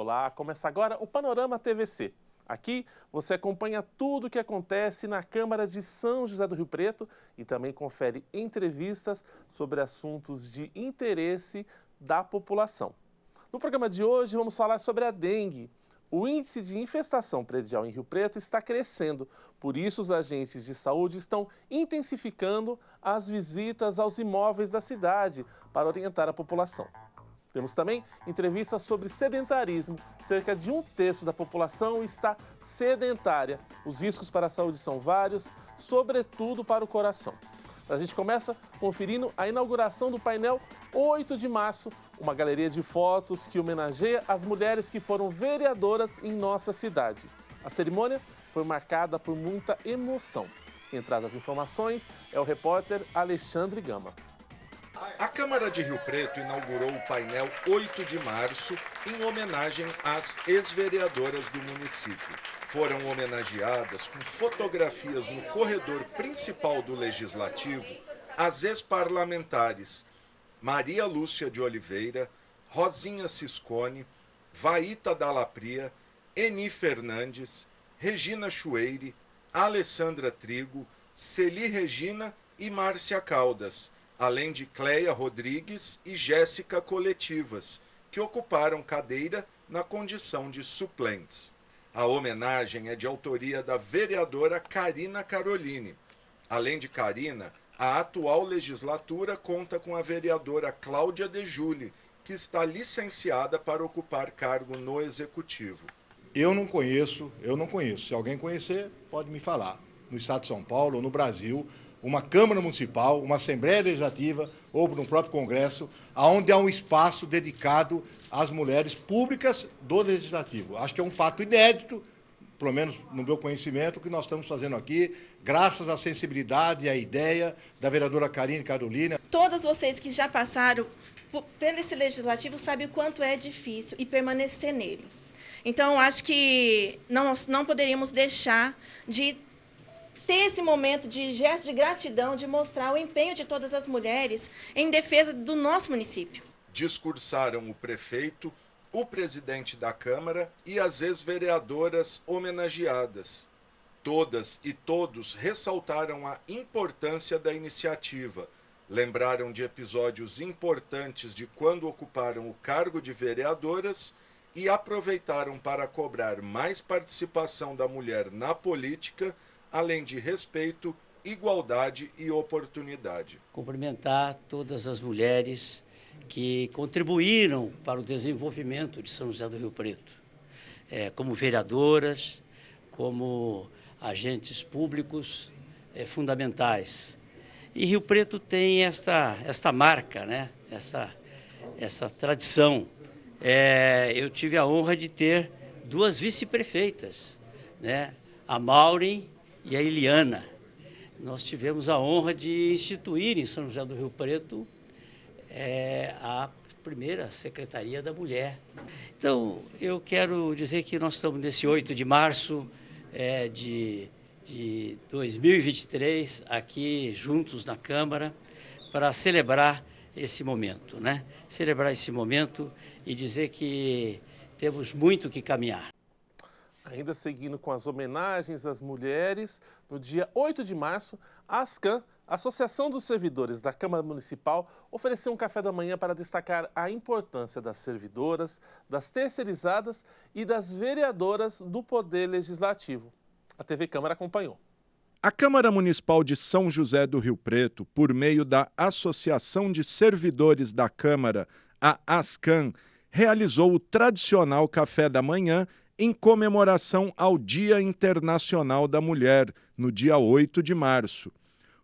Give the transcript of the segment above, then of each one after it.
Olá, começa agora o Panorama TVC. Aqui você acompanha tudo o que acontece na Câmara de São José do Rio Preto e também confere entrevistas sobre assuntos de interesse da população. No programa de hoje vamos falar sobre a dengue. O índice de infestação predial em Rio Preto está crescendo, por isso os agentes de saúde estão intensificando as visitas aos imóveis da cidade para orientar a população. Temos também entrevistas sobre sedentarismo. Cerca de 1/3 da população está sedentária. Os riscos para a saúde são vários, sobretudo para o coração. A gente começa conferindo a inauguração do painel 8 de março, uma galeria de fotos que homenageia as mulheres que foram vereadoras em nossa cidade. A cerimônia foi marcada por muita emoção. Quem traz as informações é o repórter Alexandre Gama. A Câmara de Rio Preto inaugurou o painel 8 de março em homenagem às ex-vereadoras do município. Foram homenageadas com fotografias no corredor principal do Legislativo as ex-parlamentares Maria Lúcia de Oliveira, Rosinha Ciscone, Vaíta Dallapria, Eni Fernandes, Regina Chueire, Alessandra Trigo, Celi Regina e Márcia Caldas, além de Cleia Rodrigues e Jéssica Coletivas, que ocuparam cadeira na condição de suplentes. A homenagem é de autoria da vereadora Carina Caroline. Além de Carina, a atual legislatura conta com a vereadora Cláudia De Giuli, que está licenciada para ocupar cargo no Executivo. Eu não conheço. Se alguém conhecer, pode me falar. No estado de São Paulo ou no Brasil, uma Câmara Municipal, uma Assembleia Legislativa ou no próprio Congresso, onde há um espaço dedicado às mulheres públicas do Legislativo. Acho que é um fato inédito, pelo menos no meu conhecimento, que nós estamos fazendo aqui, graças à sensibilidade e à ideia da vereadora Carine Carolina. Todas vocês que já passaram pelo esse Legislativo sabem o quanto é difícil e permanecer nele. Então, acho que não poderíamos deixar de ter esse momento de gesto de gratidão, de mostrar o empenho de todas as mulheres em defesa do nosso município. Discursaram o prefeito, o presidente da Câmara e as ex-vereadoras homenageadas. Todas e todos ressaltaram a importância da iniciativa, lembraram de episódios importantes de quando ocuparam o cargo de vereadoras e aproveitaram para cobrar mais participação da mulher na política, além de respeito, igualdade e oportunidade. Cumprimentar todas as mulheres que contribuíram para o desenvolvimento de São José do Rio Preto, como vereadoras, como agentes públicos fundamentais. E Rio Preto tem esta marca, né? essa tradição. Eu tive a honra de ter 2 vice-prefeitas, né? A Maureen e a Eliana. Nós tivemos a honra de instituir em São José do Rio Preto a primeira Secretaria da Mulher. Então, eu quero dizer que nós estamos nesse 8 de março de 2023, aqui juntos na Câmara, para celebrar esse momento, né? Celebrar esse momento e dizer que temos muito que caminhar. Ainda seguindo com as homenagens às mulheres, no dia 8 de março, a ASCAM, Associação dos Servidores da Câmara Municipal, ofereceu um café da manhã para destacar a importância das servidoras, das terceirizadas e das vereadoras do Poder Legislativo. A TV Câmara acompanhou. A Câmara Municipal de São José do Rio Preto, por meio da Associação de Servidores da Câmara, a ASCAM, realizou o tradicional café da manhã em comemoração ao Dia Internacional da Mulher, no dia 8 de março.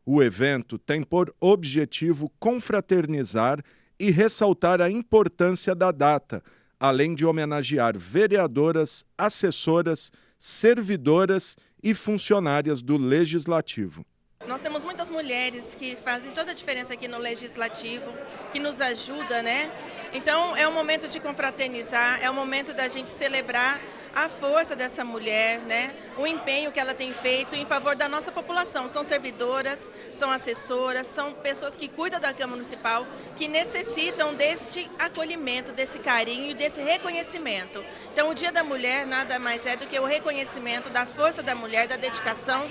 O evento tem por objetivo confraternizar e ressaltar a importância da data, além de homenagear vereadoras, assessoras, servidoras e funcionárias do Legislativo. Nós temos muitas mulheres que fazem toda a diferença aqui no Legislativo, que nos ajudam, né? Então, é um momento de confraternizar, é um momento da gente celebrar a força dessa mulher, né? O empenho que ela tem feito em favor da nossa população. São servidoras, são assessoras, são pessoas que cuidam da Câmara Municipal, que necessitam deste acolhimento, desse carinho e desse reconhecimento. Então, o Dia da Mulher nada mais é do que o reconhecimento da força da mulher, da dedicação,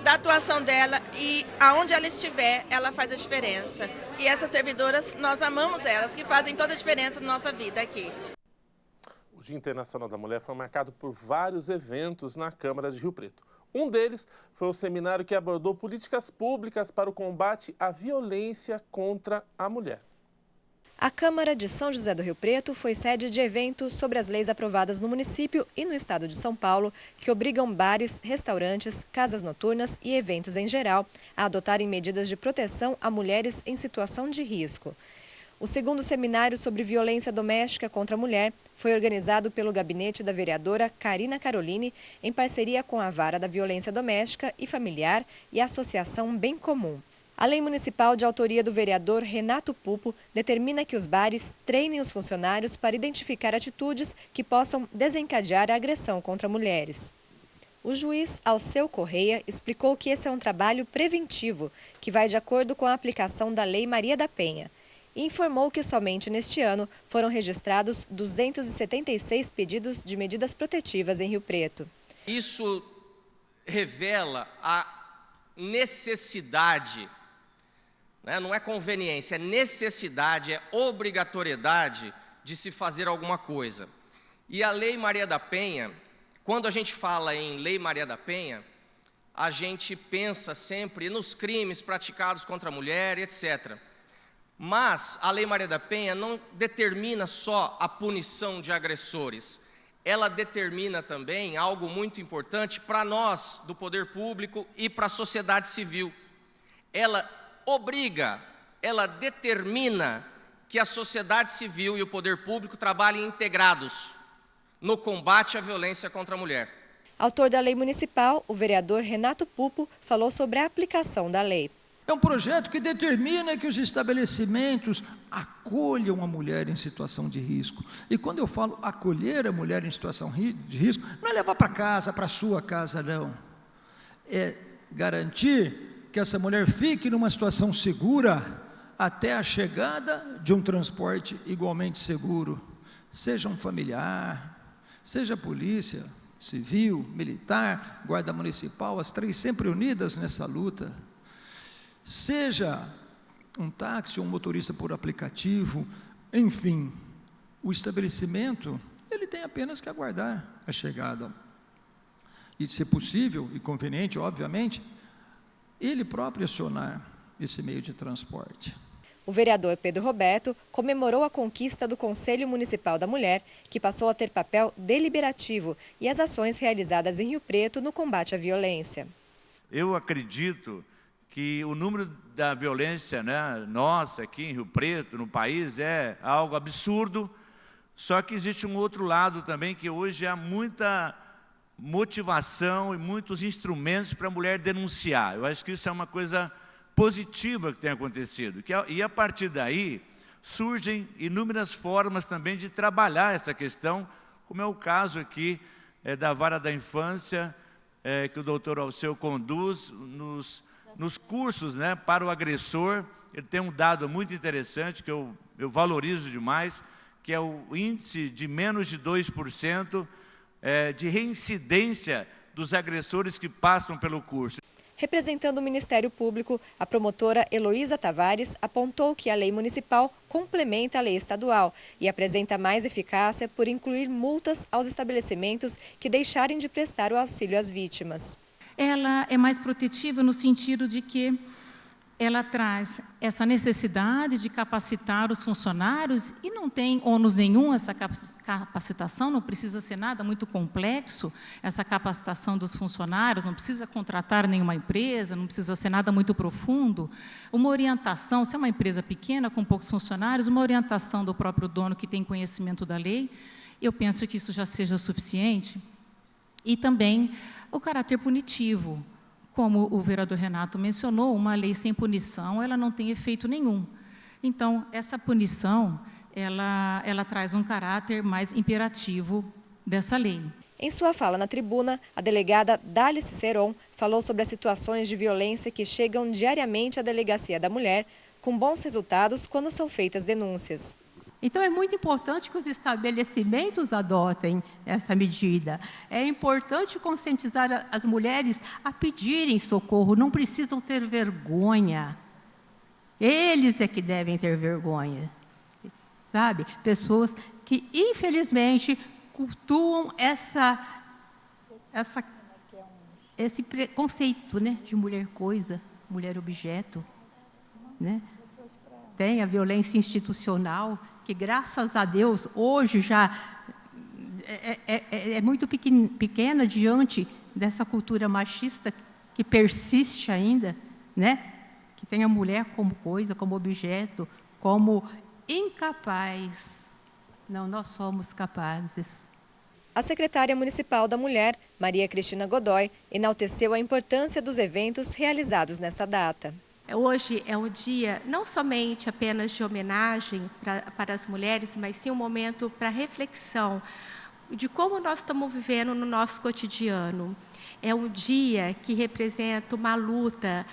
da atuação dela, e aonde ela estiver, ela faz a diferença. E essas servidoras, nós amamos elas, que fazem toda a diferença na nossa vida aqui. O Dia Internacional da Mulher foi marcado por vários eventos na Câmara de Rio Preto. Um deles foi o seminário que abordou políticas públicas para o combate à violência contra a mulher. A Câmara de São José do Rio Preto foi sede de eventos sobre as leis aprovadas no município e no estado de São Paulo, que obrigam bares, restaurantes, casas noturnas e eventos em geral a adotarem medidas de proteção a mulheres em situação de risco. O segundo seminário sobre violência doméstica contra a mulher foi organizado pelo gabinete da vereadora Karina Caroline, em parceria com a Vara da Violência Doméstica e Familiar e a Associação Bem Comum. A lei municipal de autoria do vereador Renato Pupo determina que os bares treinem os funcionários para identificar atitudes que possam desencadear a agressão contra mulheres. O juiz Alceu Correia explicou que esse é um trabalho preventivo, que vai de acordo com a aplicação da Lei Maria da Penha, e informou que somente neste ano foram registrados 276 pedidos de medidas protetivas em Rio Preto. Isso revela a necessidade, não é conveniência, é necessidade, é obrigatoriedade de se fazer alguma coisa. E a Lei Maria da Penha, quando a gente fala em Lei Maria da Penha, a gente pensa sempre nos crimes praticados contra a mulher, etc. Mas a Lei Maria da Penha não determina só a punição de agressores, ela determina também algo muito importante para nós, do poder público e para a sociedade civil. Ela obriga, ela determina que a sociedade civil e o poder público trabalhem integrados no combate à violência contra a mulher. Autor da lei municipal, o vereador Renato Pupo falou sobre a aplicação da lei. É um projeto que determina que os estabelecimentos acolham a mulher em situação de risco. E quando eu falo acolher a mulher em situação de risco, não é levar para casa, para a sua casa, não. É garantir que essa mulher fique numa situação segura até a chegada de um transporte igualmente seguro, seja um familiar, seja a polícia civil, militar, guarda municipal, as três sempre unidas nessa luta, seja um táxi ou um motorista por aplicativo, enfim, o estabelecimento, ele tem apenas que aguardar a chegada. E, se possível e conveniente, obviamente, ele próprio acionar esse meio de transporte. O vereador Pedro Roberto comemorou a conquista do Conselho Municipal da Mulher, que passou a ter papel deliberativo, e as ações realizadas em Rio Preto no combate à violência. Eu acredito que o número da violência, nossa aqui em Rio Preto, no país, é algo absurdo, só que existe um outro lado também, que hoje há muita motivação e muitos instrumentos para a mulher denunciar. Eu acho que isso é uma coisa positiva que tem acontecido. E a partir daí, surgem inúmeras formas também de trabalhar essa questão, como é o caso aqui da Vara da Infância, que o doutor Alceu conduz nos cursos para o agressor. Ele tem um dado muito interessante, que eu valorizo demais, que é o índice de menos de 2% de reincidência dos agressores que passam pelo curso. Representando o Ministério Público, a promotora Heloísa Tavares apontou que a lei municipal complementa a lei estadual e apresenta mais eficácia por incluir multas aos estabelecimentos que deixarem de prestar o auxílio às vítimas. Ela é mais protetiva no sentido de que ela traz essa necessidade de capacitar os funcionários e não tem ônus nenhum essa capacitação, não precisa ser nada muito complexo, essa capacitação dos funcionários, não precisa contratar nenhuma empresa, não precisa ser nada muito profundo. Uma orientação, se é uma empresa pequena, com poucos funcionários, uma orientação do próprio dono que tem conhecimento da lei, eu penso que isso já seja suficiente. E também o caráter punitivo. Como o vereador Renato mencionou, uma lei sem punição, ela não tem efeito nenhum. Então, essa punição, ela traz um caráter mais imperativo dessa lei. Em sua fala na tribuna, a delegada Dália Ciceron falou sobre as situações de violência que chegam diariamente à Delegacia da Mulher, com bons resultados quando são feitas denúncias. Então, é muito importante que os estabelecimentos adotem essa medida. É importante conscientizar as mulheres a pedirem socorro, não precisam ter vergonha. Eles é que devem ter vergonha. Sabe? Pessoas que, infelizmente, cultuam esse preconceito, né, de mulher coisa, mulher objeto. Né? Tem a violência institucional, que, graças a Deus, hoje já é muito pequena diante dessa cultura machista que persiste ainda, né? Que tem a mulher como coisa, como objeto, como incapaz. Não, nós somos capazes. A secretária municipal da Mulher, Maria Cristina Godoy, enalteceu a importância dos eventos realizados nesta data. Hoje é um dia não somente apenas de homenagem para as mulheres, mas sim um momento para reflexão de como nós estamos vivendo no nosso cotidiano. É um dia que representa uma luta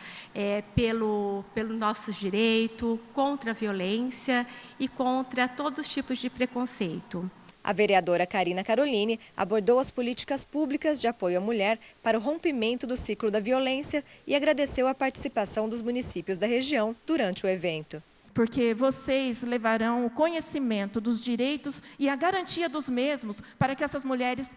pelo nosso direito, contra a violência e contra todos os tipos de preconceito. A vereadora Karina Caroline abordou as políticas públicas de apoio à mulher para o rompimento do ciclo da violência e agradeceu a participação dos municípios da região durante o evento. Porque vocês levarão o conhecimento dos direitos e a garantia dos mesmos para que essas mulheres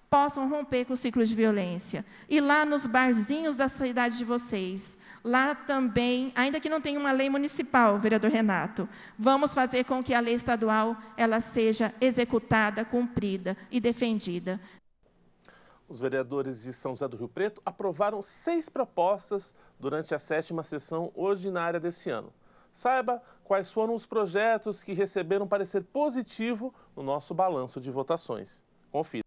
possam romper com o ciclo de violência. E lá nos barzinhos da cidade de vocês, lá também, ainda que não tenha uma lei municipal, vereador Renato, vamos fazer com que a lei estadual ela seja executada, cumprida e defendida. Os vereadores de São José do Rio Preto aprovaram 6 propostas durante a 7ª sessão ordinária desse ano. Saiba quais foram os projetos que receberam parecer positivo no nosso balanço de votações. Confira.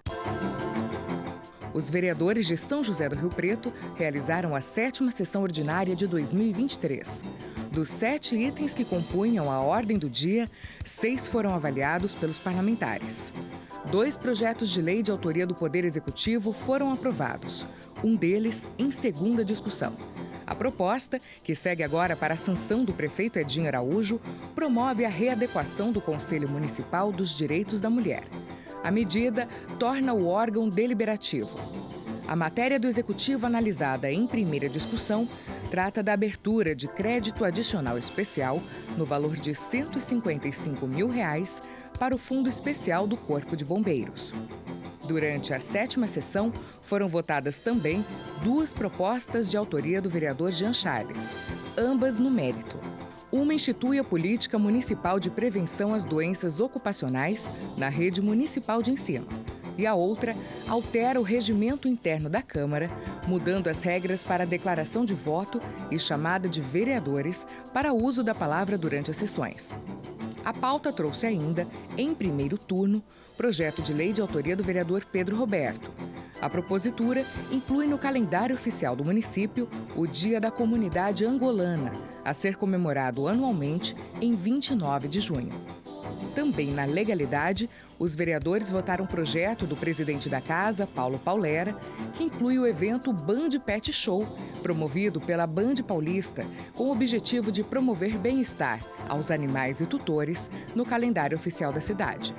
Os vereadores de São José do Rio Preto realizaram a 7ª sessão ordinária de 2023. Dos 7 itens que compunham a ordem do dia, 6 foram avaliados pelos parlamentares. 2 projetos de lei de autoria do Poder Executivo foram aprovados, um deles em segunda discussão. A proposta, que segue agora para a sanção do prefeito Edinho Araújo, promove a readequação do Conselho Municipal dos Direitos da Mulher. A medida torna o órgão deliberativo. A matéria do Executivo analisada em primeira discussão trata da abertura de crédito adicional especial no valor de R$ 155 mil para o Fundo Especial do Corpo de Bombeiros. Durante a 7ª sessão, foram votadas também 2 propostas de autoria do vereador Jean Charles, ambas no mérito. Uma institui a política municipal de prevenção às doenças ocupacionais na rede municipal de ensino. E a outra altera o regimento interno da Câmara, mudando as regras para a declaração de voto e chamada de vereadores para o uso da palavra durante as sessões. A pauta trouxe ainda, em primeiro turno, projeto de lei de autoria do vereador Pedro Roberto. A propositura inclui no calendário oficial do município o Dia da Comunidade Angolana, a ser comemorado anualmente em 29 de junho. Também na legalidade, os vereadores votaram um projeto do presidente da Casa, Paulo Paulera, que inclui o evento Band Pet Show, promovido pela Band Paulista, com o objetivo de promover bem-estar aos animais e tutores no calendário oficial da cidade.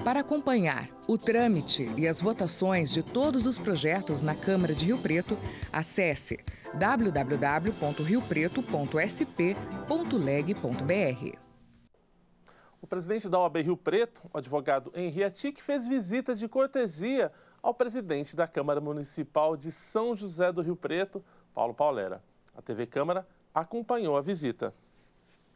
Para acompanhar o trâmite e as votações de todos os projetos na Câmara de Rio Preto, acesse www.riopreto.sp.leg.br. O presidente da OAB Rio Preto, o advogado Henri Atic, fez visita de cortesia ao presidente da Câmara Municipal de São José do Rio Preto, Paulo Paulera. A TV Câmara acompanhou a visita.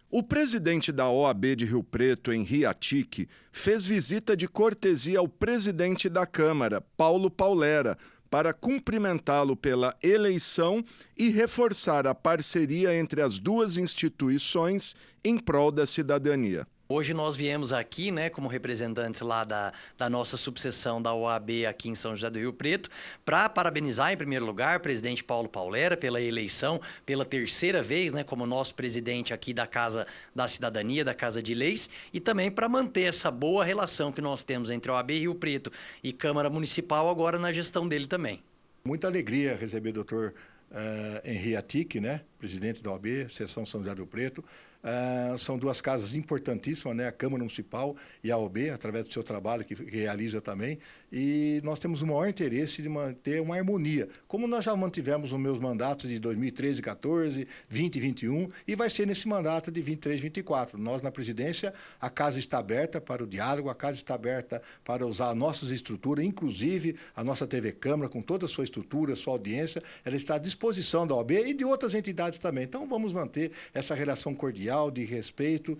O presidente da OAB de Rio Preto, Henri Atic, fez visita de cortesia ao presidente da Câmara, Paulo Paulera, para cumprimentá-lo pela eleição e reforçar a parceria entre as duas instituições em prol da cidadania. Hoje nós viemos aqui, né, como representantes lá da nossa subseção da OAB aqui em São José do Rio Preto, para parabenizar, em primeiro lugar, o presidente Paulo Paulera pela eleição, pela 3ª vez, né, como nosso presidente aqui da Casa da Cidadania, da Casa de Leis, e também para manter essa boa relação que nós temos entre a OAB Rio Preto e Câmara Municipal, agora na gestão dele também. Muita alegria receber o doutor Henri Atic, né, presidente da OAB, seção São José do Rio Preto. São duas casas importantíssimas, né? A Câmara Municipal e a OAB, através do seu trabalho que realiza também. E nós temos o maior interesse de manter uma harmonia, como nós já mantivemos os meus mandatos de 2013, 14, 20 e 21, e vai ser nesse mandato de 23 e 24. Nós, na presidência, a casa está aberta para o diálogo, a casa está aberta para usar nossas estruturas, inclusive a nossa TV Câmara, com toda a sua estrutura, sua audiência, ela está à disposição da OAB e de outras entidades também. Então, vamos manter essa relação cordial, de respeito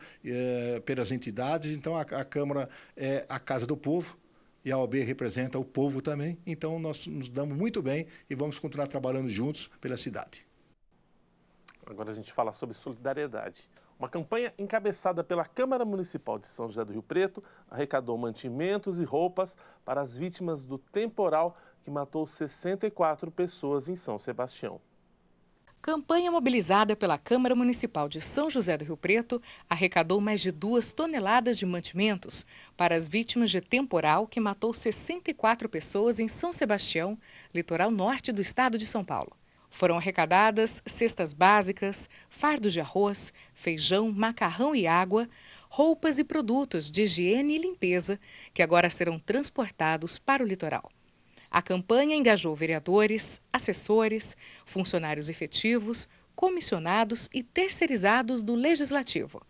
pelas entidades. Então, a Câmara é a casa do povo e a OAB representa o povo também. Então, nós nos damos muito bem e vamos continuar trabalhando juntos pela cidade. Agora a gente fala sobre solidariedade. Uma campanha encabeçada pela Câmara Municipal de São José do Rio Preto arrecadou mantimentos e roupas para as vítimas do temporal que matou 64 pessoas em São Sebastião. Campanha mobilizada pela Câmara Municipal de São José do Rio Preto arrecadou mais de 2 toneladas de mantimentos para as vítimas de temporal que matou 64 pessoas em São Sebastião, litoral norte do estado de São Paulo. Foram arrecadadas cestas básicas, fardos de arroz, feijão, macarrão e água, roupas e produtos de higiene e limpeza que agora serão transportados para o litoral. A campanha engajou vereadores, assessores, funcionários efetivos, comissionados e terceirizados do Legislativo,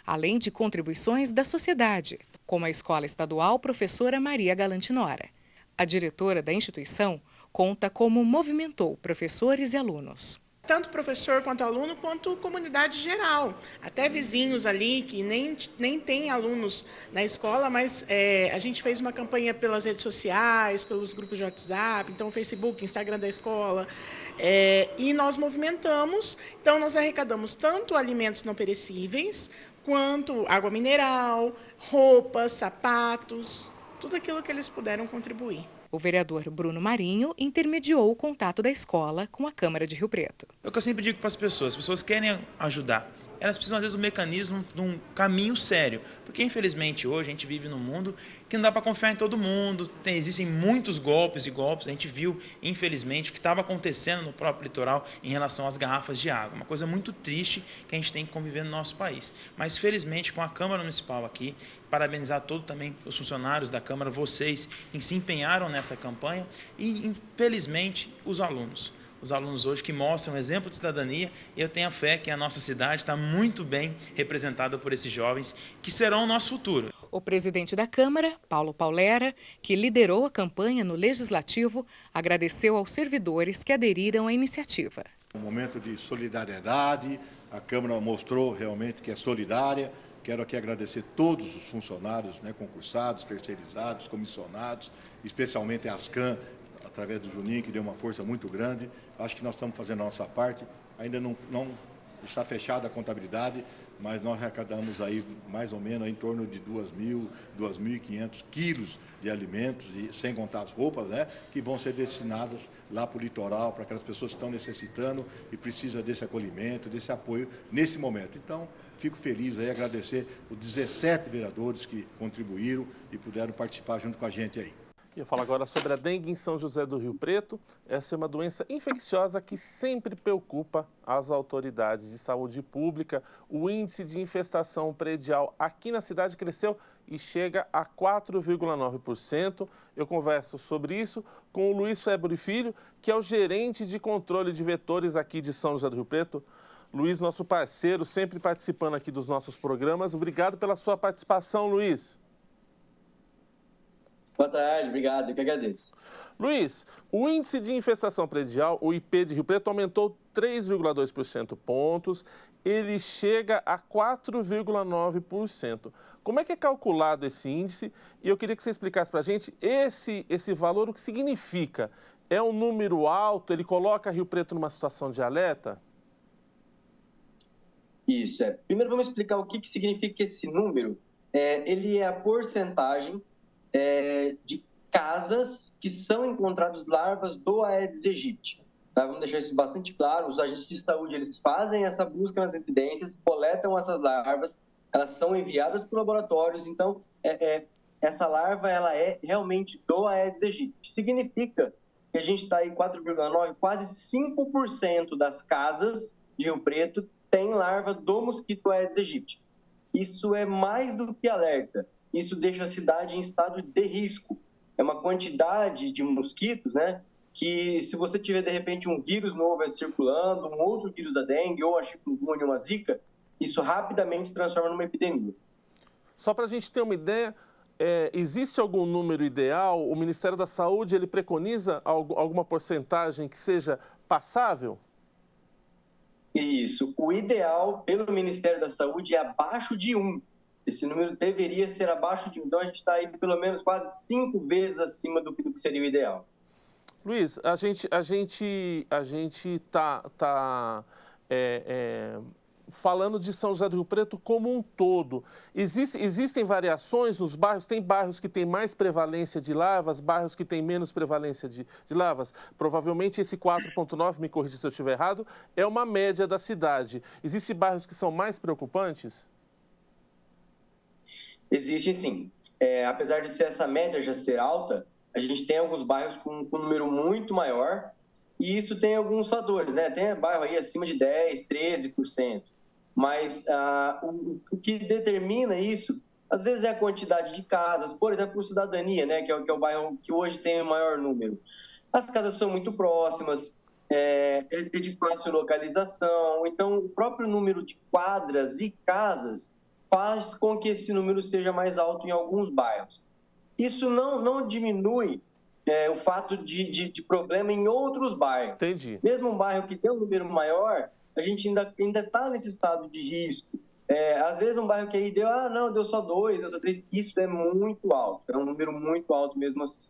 além de contribuições da sociedade, como a Escola Estadual Professora Maria Galantinora. A diretora da instituição conta como movimentou professores e alunos. Tanto professor quanto aluno, quanto comunidade geral. Até vizinhos ali que nem tem alunos na escola, mas a gente fez uma campanha pelas redes sociais, pelos grupos de WhatsApp, então Facebook, Instagram da escola, e nós movimentamos. Então, nós arrecadamos tanto alimentos não perecíveis, quanto água mineral, roupas, sapatos, tudo aquilo que eles puderam contribuir. O vereador Bruno Marinho intermediou o contato da escola com a Câmara de Rio Preto. É o que eu sempre digo para as pessoas querem ajudar. Elas precisam, às vezes, do mecanismo de um caminho sério. Porque, infelizmente, hoje a gente vive num mundo que não dá para confiar em todo mundo. Existem muitos golpes e golpes. A gente viu, infelizmente, o que estava acontecendo no próprio litoral em relação às garrafas de água. Uma coisa muito triste que a gente tem que conviver no nosso país. Mas, felizmente, com a Câmara Municipal aqui, parabenizar também os funcionários da Câmara, vocês que se empenharam nessa campanha e, infelizmente, os alunos. Os alunos hoje que mostram um exemplo de cidadania, e eu tenho a fé que a nossa cidade está muito bem representada por esses jovens que serão o nosso futuro. O presidente da Câmara, Paulo Paulera, que liderou a campanha no Legislativo, agradeceu aos servidores que aderiram à iniciativa. Um momento de solidariedade, a Câmara mostrou realmente que é solidária. Quero aqui agradecer todos os funcionários, né, concursados, terceirizados, comissionados, especialmente a Ascan, através do Juninho, que deu uma força muito grande. Acho que nós estamos fazendo a nossa parte. Ainda não está fechada a contabilidade, mas nós arrecadamos aí mais ou menos em torno de 2.000, 2.500 quilos de alimentos, e sem contar as roupas, né, que vão ser destinadas lá para o litoral, para aquelas pessoas que estão necessitando e precisam desse acolhimento, desse apoio nesse momento. Então, fico feliz aí, agradecer os 17 vereadores que contribuíram e puderam participar junto com a gente aí. Eu falo agora sobre a dengue em São José do Rio Preto. Essa é uma doença infecciosa que sempre preocupa as autoridades de saúde pública. O índice de infestação predial aqui na cidade cresceu e chega a 4,9%. Eu converso sobre isso com o Luiz Febre Filho, que é o gerente de controle de vetores aqui de São José do Rio Preto. Luiz, nosso parceiro, sempre participando aqui dos nossos programas. Obrigado pela sua participação, Luiz. Boa tarde, obrigado, eu que agradeço. Luiz, o índice de infestação predial, o IP de Rio Preto, aumentou 3,2% pontos, ele chega a 4,9%. Como é que é calculado esse índice? E eu queria que você explicasse para a gente esse valor, o que significa? É um número alto, ele coloca Rio Preto numa situação de alerta? Isso, Primeiro vamos explicar o que significa esse número ele é a porcentagem de casas que são encontradas larvas do Aedes aegypti. Tá? Vamos deixar isso bastante claro. Os agentes de saúde, eles fazem essa busca nas residências, coletam essas larvas, elas são enviadas para laboratórios. Então, essa larva, ela é realmente do Aedes aegypti. Significa que a gente está aí 4,9%, quase 5% das casas de Rio Preto tem larva do mosquito Aedes aegypti. Isso é mais do que alerta. Isso deixa a cidade em estado de risco. É uma quantidade de mosquitos, né? Que se você tiver, de repente, um vírus novo circulando, um outro vírus da dengue, ou a chikungunya, uma zika, isso rapidamente se transforma numa epidemia. Só para a gente ter uma ideia, existe algum número ideal? O Ministério da Saúde, ele preconiza alguma porcentagem que seja passável? Isso. O ideal pelo Ministério da Saúde é abaixo de 1. Esse número deveria ser abaixo de 1. Então, a gente está aí pelo menos quase 5 vezes acima do que seria o ideal. Luiz, a gente tá falando de São José do Rio Preto como um todo. Existem variações nos bairros? Tem bairros que têm mais prevalência de larvas, bairros que têm menos prevalência de larvas? Provavelmente esse 4,9, me corrija se eu estiver errado, é uma média da cidade. Existem bairros que são mais preocupantes? Existe sim. Apesar de essa média já ser alta, a gente tem alguns bairros com um número muito maior e isso tem alguns fatores, né? Tem bairro aí acima de 10%, 13%. Mas o que determina isso, às vezes, é a quantidade de casas. Por exemplo, o Cidadania, né? Que é o bairro que hoje tem o maior número. As casas são muito próximas, é de fácil localização. Então, o próprio número de quadras e casas faz com que esse número seja mais alto em alguns bairros. Isso não diminui o fato de problema em outros bairros. Entendi. Mesmo um bairro que tem um número maior, a gente ainda está nesse estado de risco. Às vezes um bairro que aí deu só 2, deu só 3, isso é muito alto, é um número muito alto mesmo assim.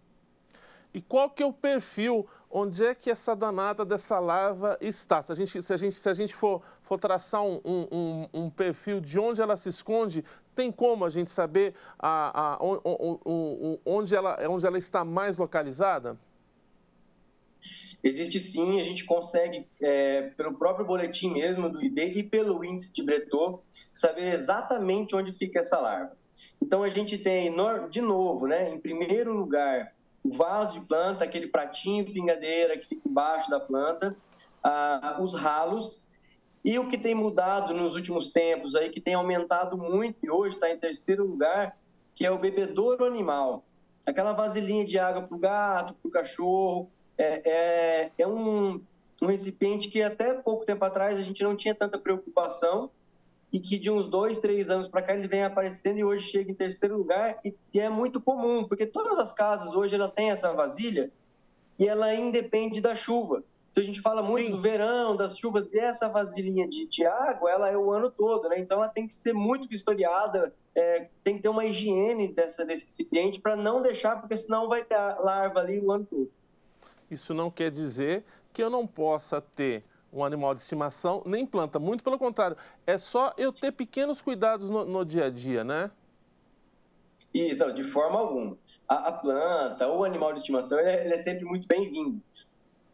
E qual que é o perfil? Onde é que essa danada dessa larva está? Se a gente for traçar um perfil de onde ela se esconde, tem como a gente saber onde ela está mais localizada? Existe sim, a gente consegue, pelo próprio boletim mesmo do IB e pelo índice de Breton, saber exatamente onde fica essa larva. Então, a gente tem, de novo, né, em primeiro lugar, o vaso de planta, aquele pratinho pingadeira que fica embaixo da planta, os ralos, e o que tem mudado nos últimos tempos, aí, que tem aumentado muito e hoje está em terceiro lugar, que é o bebedouro animal. Aquela vasilhinha de água para o gato, para o cachorro, é um recipiente que até pouco tempo atrás a gente não tinha tanta preocupação e que de uns 2, 3 anos para cá ele vem aparecendo e hoje chega em terceiro lugar e é muito comum, porque todas as casas hoje ela tem essa vasilha e ela independe da chuva. Então a gente fala muito do verão, das chuvas, e essa vasilhinha de água, ela é o ano todo, né? Então ela tem que ser muito vistoriada, tem que ter uma higiene desse recipiente para não deixar, porque senão vai ter a larva ali o ano todo. Isso não quer dizer que eu não possa ter um animal de estimação, nem planta. Muito pelo contrário, é só eu ter pequenos cuidados no dia a dia, né? Isso, não, de forma alguma. A planta ou o animal de estimação, ele é sempre muito bem-vindo.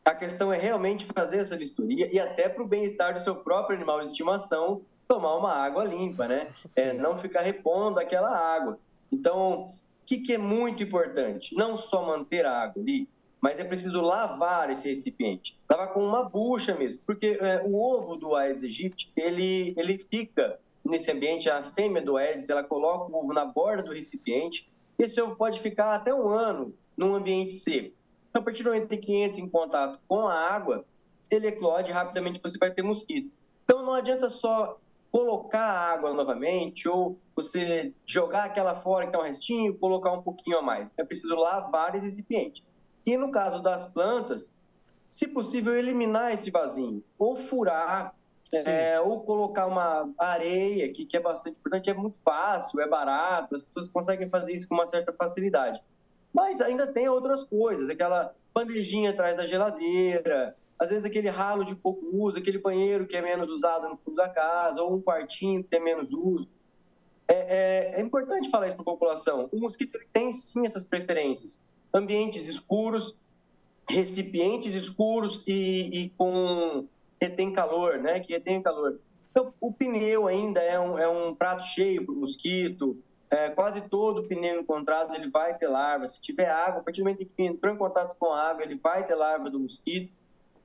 A questão é realmente fazer essa vistoria e até para o bem-estar do seu próprio animal de estimação, tomar uma água limpa, né? Não ficar repondo aquela água. Então, o que é muito importante? Não só manter a água ali, mas é preciso lavar esse recipiente. Lavar com uma bucha mesmo, porque o ovo do Aedes aegypti, ele fica nesse ambiente, a fêmea do Aedes, ela coloca o ovo na borda do recipiente, esse ovo pode ficar até 1 ano num ambiente seco. Então, a partir do momento que entra em contato com a água, ele eclode rapidamente, você vai ter mosquito. Então, não adianta só colocar a água novamente ou você jogar aquela fora que é um restinho, colocar um pouquinho a mais. É preciso lavar esse recipiente. E no caso das plantas, se possível, eliminar esse vasinho, ou furar, ou colocar uma areia, que é bastante importante, é muito fácil, é barato, as pessoas conseguem fazer isso com uma certa facilidade. Mas ainda tem outras coisas, aquela bandejinha atrás da geladeira, às vezes aquele ralo de pouco uso, aquele banheiro que é menos usado no fundo da casa, ou um quartinho que tem menos uso. É importante falar isso para a população. O mosquito ele tem, sim, essas preferências. Ambientes escuros, recipientes escuros e com retém calor, né? Que retém calor. Então, o pneu ainda é um prato cheio para o mosquito. Quase todo pneu encontrado ele vai ter larva. Se tiver água, a partir do momento que entrou em contato com a água, ele vai ter larva do mosquito.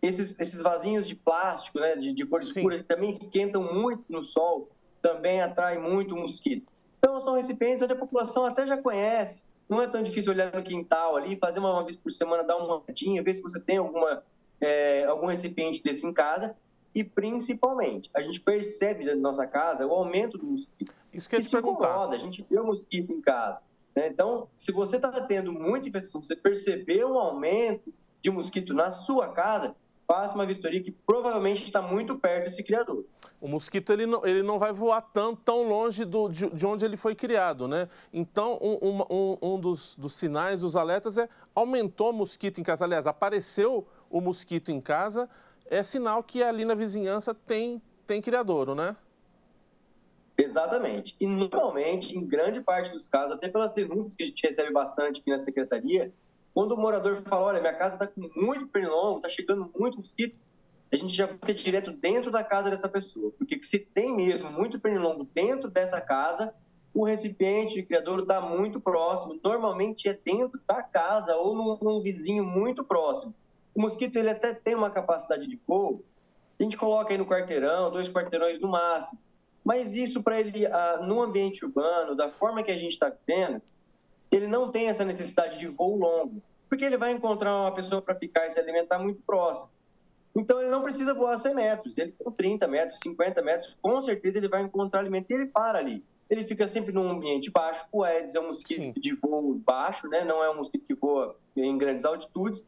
Esses vasinhos de plástico, né, de cor escura, que também esquentam muito no sol, também atrai muito o mosquito. Então, são recipientes onde a população até já conhece. Não é tão difícil olhar no quintal ali, fazer uma vez por semana, dar uma olhadinha, ver se você tem algum recipiente desse em casa. E, principalmente, a gente percebe dentro da nossa casa o aumento do mosquito. Isso que eu ia te perguntar. Incomoda, a gente vê o mosquito em casa, né? Então, se você está tendo muita infestação, você percebeu um aumento de mosquito na sua casa, faça uma vistoria que provavelmente está muito perto desse criador. O mosquito ele não vai voar tão longe de onde ele foi criado, né? Então, um dos sinais, dos alertas aumentou o mosquito em casa. Aliás, apareceu o mosquito em casa, é sinal que ali na vizinhança tem criadouro, né? Exatamente. E, normalmente, em grande parte dos casos, até pelas denúncias que a gente recebe bastante aqui na secretaria, quando o morador fala, olha, minha casa está com muito pernilongo, está chegando muito mosquito, a gente já busca direto dentro da casa dessa pessoa. Porque se tem mesmo muito pernilongo dentro dessa casa, o recipiente de criadouro está muito próximo. Normalmente é dentro da casa ou num vizinho muito próximo. O mosquito ele até tem uma capacidade de voo, a gente coloca aí no quarteirão, 2 quarteirões no máximo. Mas isso para ele, no ambiente urbano, da forma que a gente está vivendo, ele não tem essa necessidade de voo longo, porque ele vai encontrar uma pessoa para ficar e se alimentar muito próximo. Então, ele não precisa voar 100 metros, ele com 30 metros, 50 metros, com certeza ele vai encontrar alimento e ele para ali. Ele fica sempre num ambiente baixo. O Aedes é um mosquito de voo baixo, né? Não é um mosquito que voa em grandes altitudes.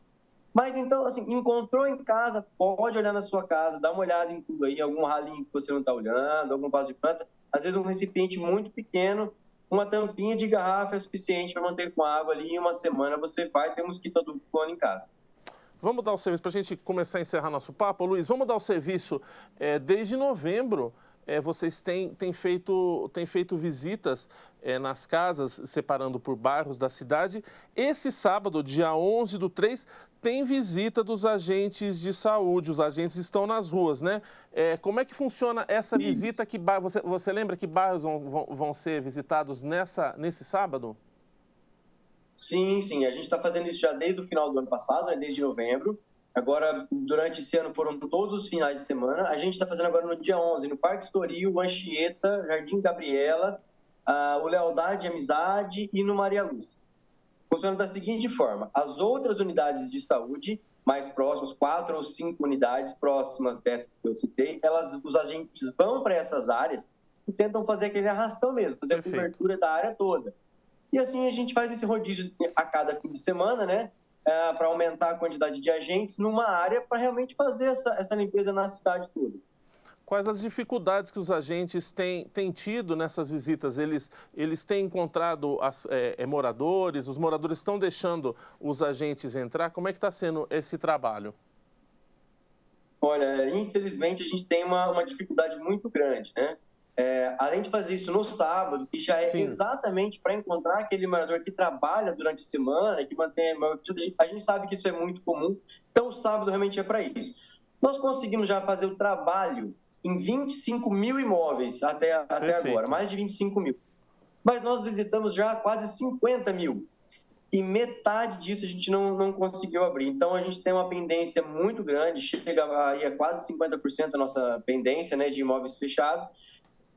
Mas, então, assim, encontrou em casa, pode olhar na sua casa, dá uma olhada em tudo aí, algum ralinho que você não está olhando, algum vaso de planta. Às vezes, um recipiente muito pequeno, uma tampinha de garrafa é suficiente para manter com água ali. Em uma semana, você vai ter mosquito adulto em casa. Vamos dar o serviço, para a gente começar a encerrar nosso papo, Luiz, vamos dar o serviço. Desde novembro, vocês têm feito visitas nas casas, separando por bairros da cidade. Esse sábado, dia 11/3, tem visita dos agentes de saúde, os agentes estão nas ruas, né? Como é que funciona essa visita? Você lembra que bairros vão ser visitados nesse sábado? Sim, a gente está fazendo isso já desde o final do ano passado, né, desde novembro. Agora, durante esse ano, foram todos os finais de semana. A gente está fazendo agora no dia 11, no Parque Estoril, Anchieta, Jardim Gabriela, o Lealdade e Amizade e no Maria Lúcia. Funciona da seguinte forma: as outras unidades de saúde mais próximas, 4 ou 5 unidades próximas dessas que eu citei, os agentes vão para essas áreas e tentam fazer aquele arrastão mesmo, fazer a cobertura da área toda. E assim a gente faz esse rodízio a cada fim de semana, né? Para aumentar a quantidade de agentes numa área para realmente fazer essa limpeza na cidade toda. Quais as dificuldades que os agentes têm tido nessas visitas? Eles têm encontrado moradores? Os moradores estão deixando os agentes entrar? Como é que está sendo esse trabalho? Olha, infelizmente a gente tem uma dificuldade muito grande, né? Além de fazer isso no sábado, que já é exatamente para encontrar aquele morador que trabalha durante a semana, que mantém a gente sabe que isso é muito comum, então o sábado realmente é para isso. Nós conseguimos já fazer o trabalho em 25 mil imóveis até agora, mais de 25 mil. Mas nós visitamos já quase 50 mil. E metade disso a gente não conseguiu abrir. Então, a gente tem uma pendência muito grande, chega aí a quase 50% a nossa pendência, né, de imóveis fechados.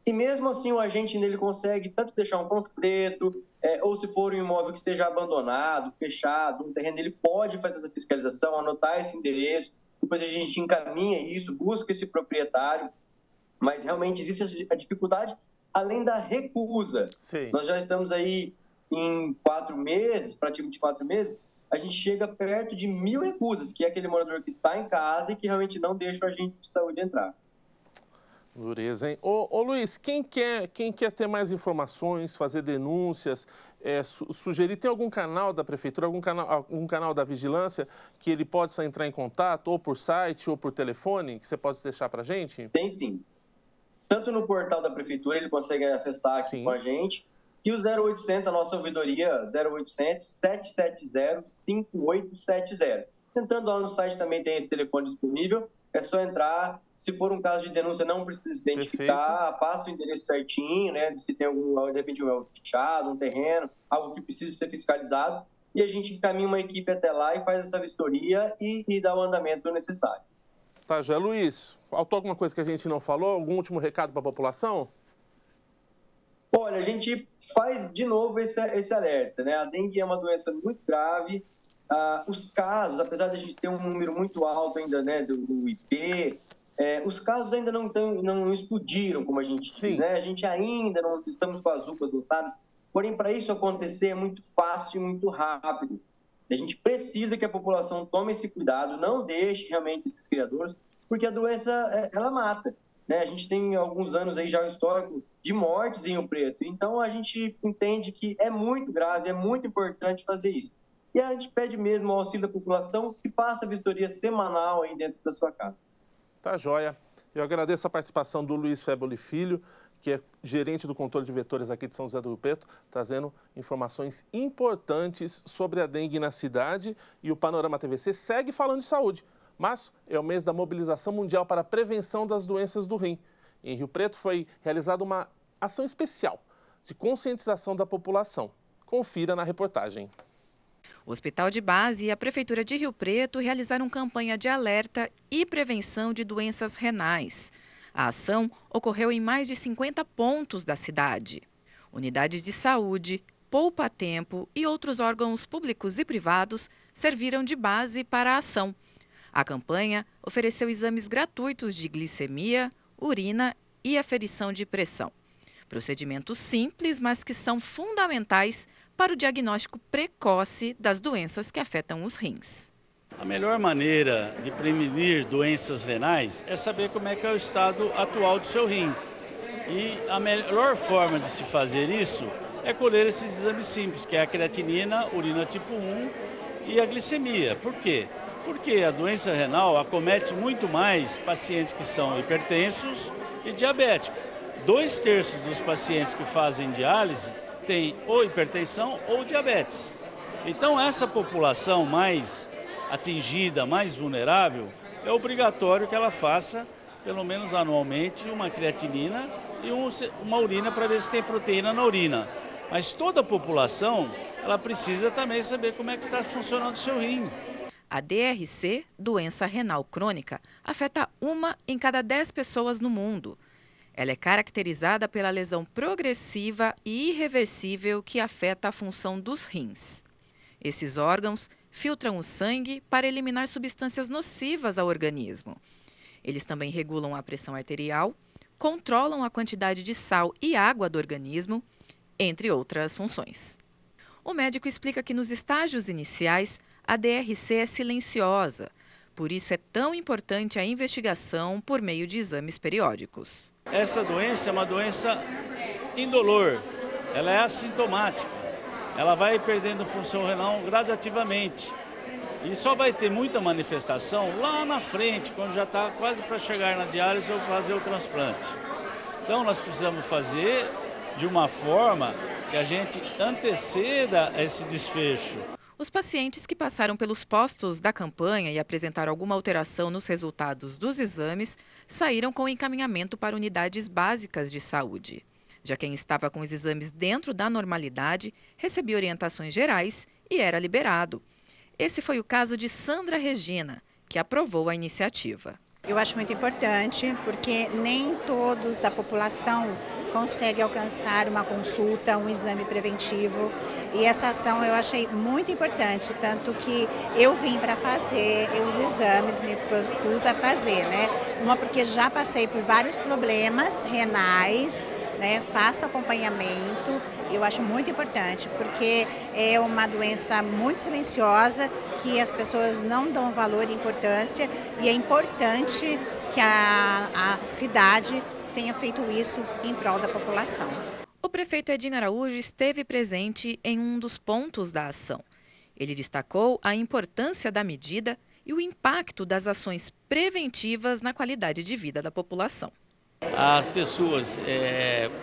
E mesmo assim, o agente nele consegue tanto deixar um panfleto, ou se for um imóvel que esteja abandonado, fechado, um terreno, ele pode fazer essa fiscalização, anotar esse endereço, depois a gente encaminha isso, busca esse proprietário, mas realmente existe a dificuldade, além da recusa. Nós já estamos aí em 4 meses, praticamente 4 meses, a gente chega perto de 1.000 recusas, que é aquele morador que está em casa e que realmente não deixa o agente de saúde entrar. Dureza, hein? Ô Luiz, quem quer ter mais informações, fazer denúncias, sugerir, tem algum canal da prefeitura, algum canal da vigilância que ele possa entrar em contato, ou por site, ou por telefone, que você pode deixar para a gente? Tem sim. tanto no portal da Prefeitura, ele consegue acessar aqui com a gente, e o 0800, a nossa ouvidoria, 0800 770 5870. Entrando lá no site também tem esse telefone disponível, é só entrar. Se for um caso de denúncia, não precisa se identificar, passa o endereço certinho, né? Se tem algum, de repente, um fechado, um terreno, algo que precisa ser fiscalizado, e a gente encaminha uma equipe até lá e faz essa vistoria e dá o andamento necessário. Tá, Jé. Luiz, faltou alguma coisa que a gente não falou? Algum último recado para a população? Olha, a gente faz de novo esse alerta, né? A dengue é uma doença muito grave. Os casos, apesar de a gente ter um número muito alto ainda, né, do IP, os casos ainda não explodiram, como a gente diz, né? A gente ainda não estamos com as UPAs lotadas, porém, para isso acontecer é muito fácil e muito rápido. A gente precisa que a população tome esse cuidado, não deixe realmente esses criadores, porque a doença, ela mata, né? A gente tem alguns anos aí já o histórico de mortes em Rio Preto, então a gente entende que é muito grave, é muito importante fazer isso. E a gente pede mesmo ao auxílio da população que faça a vistoria semanal aí dentro da sua casa. Tá joia. Eu agradeço a participação do Luiz Féboli Filho, que é gerente do controle de vetores aqui de São José do Rio Preto, trazendo informações importantes sobre a dengue na cidade. E o Panorama TVC segue falando de saúde. Março é o mês da mobilização mundial para a prevenção das doenças do rim. Em Rio Preto foi realizada uma ação especial de conscientização da população. Confira na reportagem. O Hospital de Base e a Prefeitura de Rio Preto realizaram campanha de alerta e prevenção de doenças renais. A ação ocorreu em mais de 50 pontos da cidade. Unidades de saúde, poupa-tempo e outros órgãos públicos e privados serviram de base para a ação. A campanha ofereceu exames gratuitos de glicemia, urina e aferição de pressão. Procedimentos simples, mas que são fundamentais para o diagnóstico precoce das doenças que afetam os rins. A melhor maneira de prevenir doenças renais é saber como é que é o estado atual do seu rins. E a melhor forma de se fazer isso é colher esses exames simples, que é a creatinina, urina tipo 1 e a glicemia. Por quê? Porque a doença renal acomete muito mais pacientes que são hipertensos e diabéticos. 2/3 dos pacientes que fazem diálise têm ou hipertensão ou diabetes. Então, essa população mais atingida, mais vulnerável, é obrigatório que ela faça, pelo menos anualmente, uma creatinina e uma urina para ver se tem proteína na urina. Mas toda a população, ela precisa também saber como é que está funcionando o seu rim. A DRC, doença renal crônica, afeta 1 em cada 10 pessoas no mundo. Ela é caracterizada pela lesão progressiva e irreversível que afeta a função dos rins. Esses órgãos filtram o sangue para eliminar substâncias nocivas ao organismo. Eles também regulam a pressão arterial, controlam a quantidade de sal e água do organismo, entre outras funções. O médico explica que nos estágios iniciais, a DRC é silenciosa, por isso é tão importante a investigação por meio de exames periódicos. Essa doença é uma doença indolor, ela é assintomática, ela vai perdendo função renal gradativamente e só vai ter muita manifestação lá na frente, quando já está quase para chegar na diálise ou fazer o transplante. Então nós precisamos fazer de uma forma que a gente anteceda esse desfecho. Os pacientes que passaram pelos postos da campanha e apresentaram alguma alteração nos resultados dos exames saíram com encaminhamento para unidades básicas de saúde. Já quem estava com os exames dentro da normalidade recebia orientações gerais e era liberado. Esse foi o caso de Sandra Regina, que aprovou a iniciativa. Eu acho muito importante porque nem todos da população conseguem alcançar uma consulta, um exame preventivo. E essa ação eu achei muito importante, tanto que eu vim para fazer os exames, me propus a fazer, né? Uma porque já passei por vários problemas renais, né? Faço acompanhamento, eu acho muito importante, porque é uma doença muito silenciosa, que as pessoas não dão valor e importância, e é importante que a cidade tenha feito isso em prol da população. O prefeito Edinho Araújo esteve presente em um dos pontos da ação. Ele destacou a importância da medida e o impacto das ações preventivas na qualidade de vida da população. As pessoas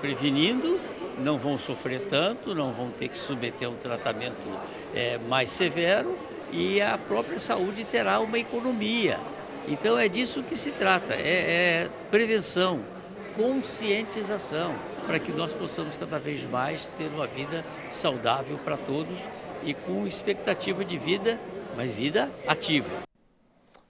prevenindo não vão sofrer tanto, não vão ter que submeter a um tratamento mais severo e a própria saúde terá uma economia. Então é disso que se trata, é prevenção, conscientização, para que nós possamos cada vez mais ter uma vida saudável para todos e com expectativa de vida, mas vida ativa.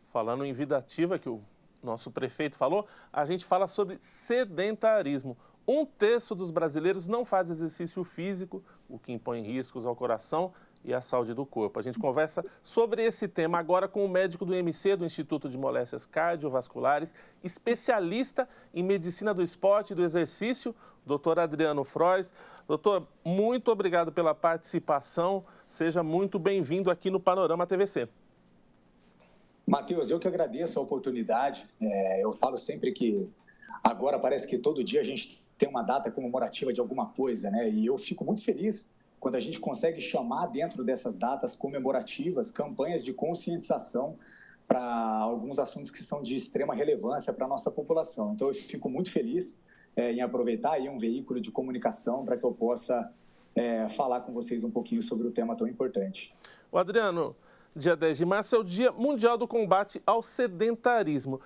Falando em vida ativa, que o nosso prefeito falou, a gente fala sobre sedentarismo. 1/3 dos brasileiros não faz exercício físico, o que impõe riscos ao coração e à saúde do corpo. A gente conversa sobre esse tema agora com o médico do IMC, do Instituto de Moléstias Cardiovasculares, especialista em medicina do esporte e do exercício, Dr. Adriano Frois. Doutor, muito obrigado pela participação. Seja muito bem-vindo aqui no Panorama TVC. Matheus, eu que agradeço a oportunidade. Eu falo sempre que agora parece que todo dia a gente tem uma data comemorativa de alguma coisa, né? E eu fico muito feliz quando a gente consegue chamar dentro dessas datas comemorativas campanhas de conscientização para alguns assuntos que são de extrema relevância para a nossa população. Então eu fico muito feliz em aproveitar aí um veículo de comunicação para que eu possa falar com vocês um pouquinho sobre o tema tão importante. O Adriano, dia 10 de março é o Dia Mundial do Combate ao Sedentarismo.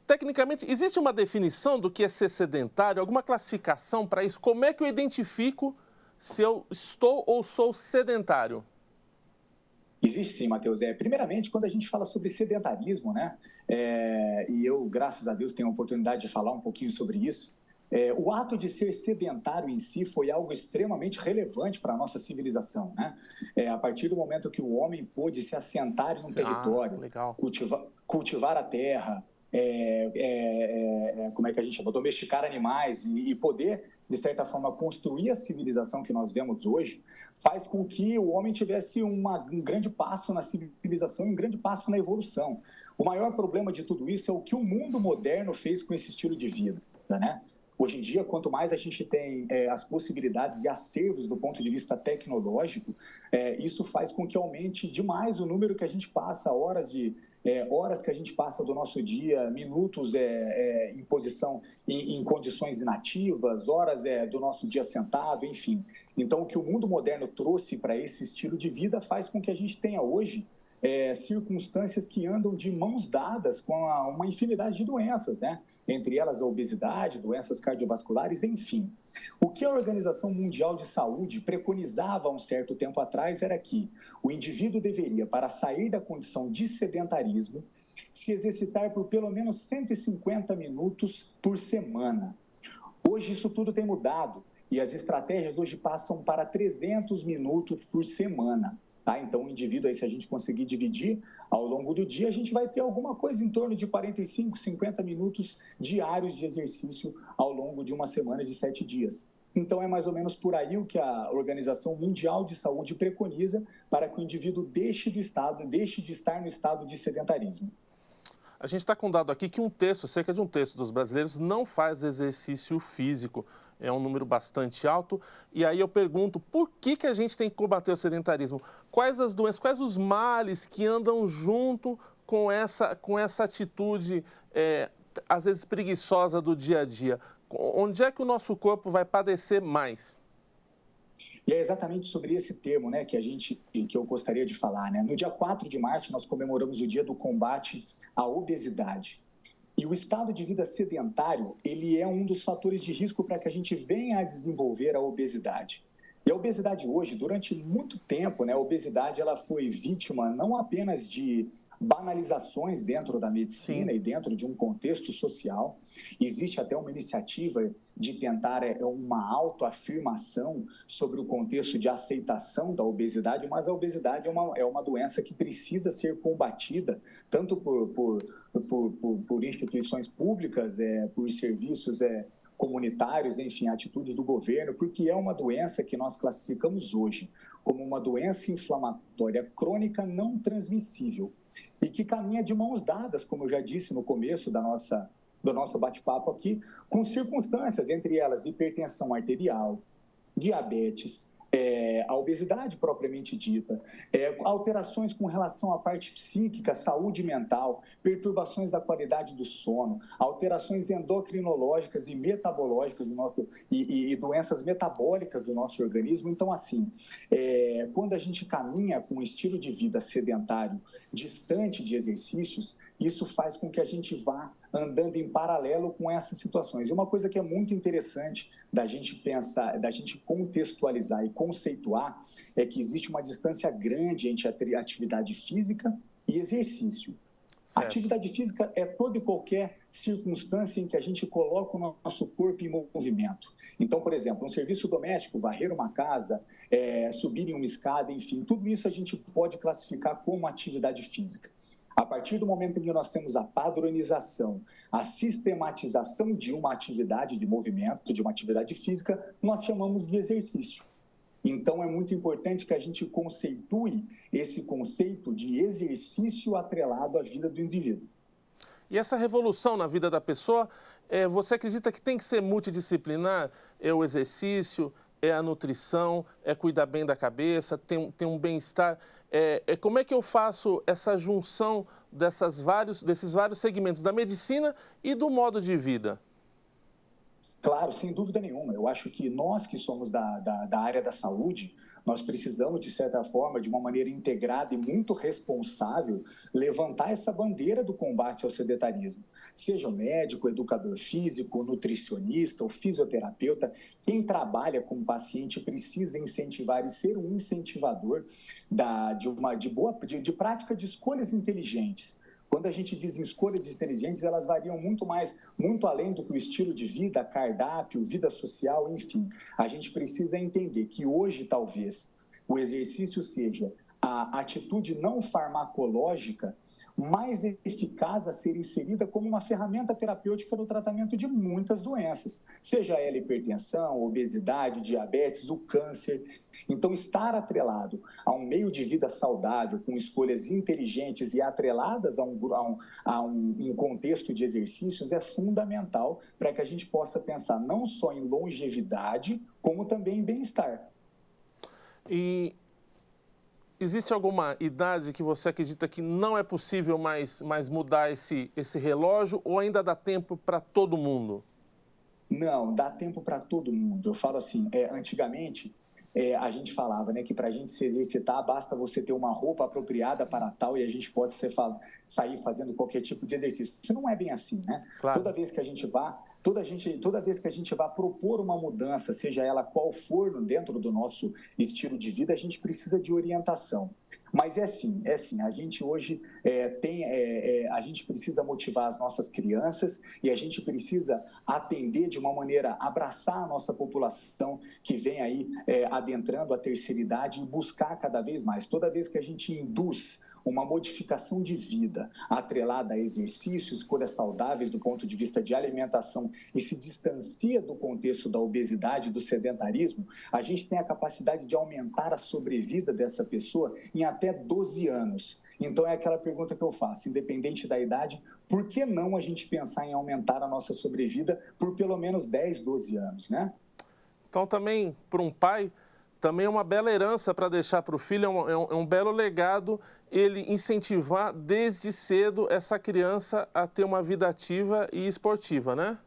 Tecnicamente, existe uma definição do que é ser sedentário, alguma classificação para isso? Como é que eu identifico se eu estou ou sou sedentário? Existe sim, Matheus. Primeiramente, quando a gente fala sobre sedentarismo, né? E eu, graças a Deus, tenho a oportunidade de falar um pouquinho sobre isso. O ato de ser sedentário em si foi algo extremamente relevante para a nossa civilização, né? A partir do momento que o homem pôde se assentar em um território, cultivar a terra, como é que a gente chama? Domesticar animais e poder, de certa forma, construir a civilização que nós vemos hoje, faz com que o homem tivesse um grande passo na civilização e um grande passo na evolução. O maior problema de tudo isso é o que o mundo moderno fez com esse estilo de vida, né? Hoje em dia, quanto mais a gente tem as possibilidades e acervos do ponto de vista tecnológico, isso faz com que aumente demais o número que a gente passa, horas que a gente passa do nosso dia, minutos em posição, em condições inativas, horas do nosso dia sentado, enfim. Então, o que o mundo moderno trouxe para esse estilo de vida faz com que a gente tenha hoje circunstâncias que andam de mãos dadas com uma infinidade de doenças, né? Entre elas a obesidade, doenças cardiovasculares, enfim. O que a Organização Mundial de Saúde preconizava há um certo tempo atrás era que o indivíduo deveria, para sair da condição de sedentarismo, se exercitar por pelo menos 150 minutos por semana. Hoje isso tudo tem mudado. E as estratégias hoje passam para 300 minutos por semana, tá? Então, o indivíduo, aí, se a gente conseguir dividir ao longo do dia, a gente vai ter alguma coisa em torno de 45, 50 minutos diários de exercício ao longo de uma semana de 7 dias. Então, é mais ou menos por aí o que a Organização Mundial de Saúde preconiza para que o indivíduo deixe de estar no estado de sedentarismo. A gente está com um dado aqui que cerca de 1/3 dos brasileiros não faz exercício físico. É um número bastante alto. E aí eu pergunto, por que a gente tem que combater o sedentarismo? Quais as doenças, quais os males que andam junto com essa atitude, às vezes preguiçosa do dia a dia? Onde é que o nosso corpo vai padecer mais? E é exatamente sobre esse termo, né, que eu gostaria de falar, né? No dia 4 de março, nós comemoramos o Dia do Combate à Obesidade. E o estado de vida sedentário, ele é um dos fatores de risco para que a gente venha a desenvolver a obesidade. E a obesidade hoje, durante muito tempo, né, a obesidade ela foi vítima não apenas de banalizações dentro da medicina e dentro de um contexto social. Existe até uma iniciativa de tentar uma autoafirmação sobre o contexto de aceitação da obesidade, mas a obesidade é uma doença que precisa ser combatida tanto por instituições públicas, por serviços comunitários, enfim, atitudes do governo, porque é uma doença que nós classificamos hoje como uma doença inflamatória crônica não transmissível e que caminha de mãos dadas, como eu já disse no começo do nosso bate-papo aqui, com circunstâncias, entre elas hipertensão arterial, diabetes, a obesidade propriamente dita, alterações com relação à parte psíquica, saúde mental, perturbações da qualidade do sono, alterações endocrinológicas e metabológicas do nosso, e doenças metabólicas do nosso organismo. Então, assim, quando a gente caminha com um estilo de vida sedentário, distante de exercícios, isso faz com que a gente vá andando em paralelo com essas situações. E uma coisa que é muito interessante da gente pensar, da gente contextualizar e conceituar, é que existe uma distância grande entre atividade física e exercício. Certo. Atividade física é toda e qualquer circunstância em que a gente coloca o nosso corpo em movimento. Então, por exemplo, um serviço doméstico, varrer uma casa, subir em uma escada, enfim, tudo isso a gente pode classificar como atividade física. A partir do momento em que nós temos a padronização, a sistematização de uma atividade de movimento, de uma atividade física, nós chamamos de exercício. Então, é muito importante que a gente conceitue esse conceito de exercício atrelado à vida do indivíduo. E essa revolução na vida da pessoa, você acredita que tem que ser multidisciplinar? É o exercício, é a nutrição, é cuidar bem da cabeça, tem um bem-estar? Como é que eu faço essa junção desses vários segmentos da medicina e do modo de vida? Claro, sem dúvida nenhuma. Eu acho que nós que somos da área da saúde, nós precisamos, de certa forma, de uma maneira integrada e muito responsável, levantar essa bandeira do combate ao sedentarismo. Seja o médico, o educador físico, o nutricionista, o fisioterapeuta, quem trabalha com o paciente precisa incentivar e ser um incentivador de prática de escolhas inteligentes. Quando a gente diz em escolhas inteligentes, elas variam muito além do que o estilo de vida, cardápio, vida social, enfim. A gente precisa entender que hoje, talvez, o exercício seja a atitude não farmacológica mais eficaz a ser inserida como uma ferramenta terapêutica no tratamento de muitas doenças, seja ela hipertensão, obesidade, diabetes, o câncer. Então, estar atrelado a um meio de vida saudável, com escolhas inteligentes e atreladas a um contexto de exercícios é fundamental para que a gente possa pensar não só em longevidade, como também em bem-estar. E existe alguma idade que você acredita que não é possível mais mudar esse relógio ou ainda dá tempo para todo mundo? Não, dá tempo para todo mundo. Eu falo assim, antigamente a gente falava, né, que para a gente se exercitar basta você ter uma roupa apropriada para tal e a gente pode sair fazendo qualquer tipo de exercício. Isso não é bem assim, né? Claro. Toda vez que a gente vai propor uma mudança, seja ela qual for dentro do nosso estilo de vida, a gente precisa de orientação. Mas é sim, a gente hoje a gente precisa motivar as nossas crianças e a gente precisa atender de uma maneira, abraçar a nossa população que vem aí adentrando a terceira idade e buscar cada vez mais. Toda vez que a gente induz uma modificação de vida atrelada a exercício, escolhas saudáveis do ponto de vista de alimentação e se distancia do contexto da obesidade, do sedentarismo, a gente tem a capacidade de aumentar a sobrevida dessa pessoa em até 12 anos. Então, é aquela pergunta que eu faço, independente da idade, por que não a gente pensar em aumentar a nossa sobrevida por pelo menos 10, 12 anos, né? Então, também, para um pai, também é uma bela herança para deixar para o filho, é um belo legado ele incentivar desde cedo essa criança a ter uma vida ativa e esportiva, né?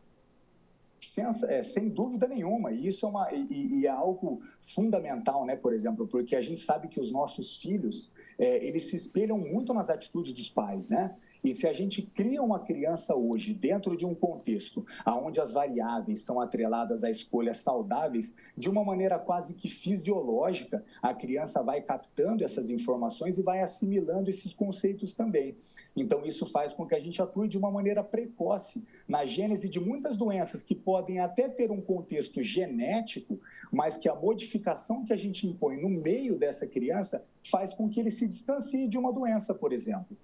Sem dúvida nenhuma, e isso é algo fundamental, né, por exemplo, porque a gente sabe que os nossos filhos, eles se espelham muito nas atitudes dos pais, né? E se a gente cria uma criança hoje dentro de um contexto onde as variáveis são atreladas a escolhas saudáveis, de uma maneira quase que fisiológica, a criança vai captando essas informações e vai assimilando esses conceitos também. Então, isso faz com que a gente atue de uma maneira precoce na gênese de muitas doenças que podem até ter um contexto genético, mas que a modificação que a gente impõe no meio dessa criança faz com que ele se distancie de uma doença, por exemplo.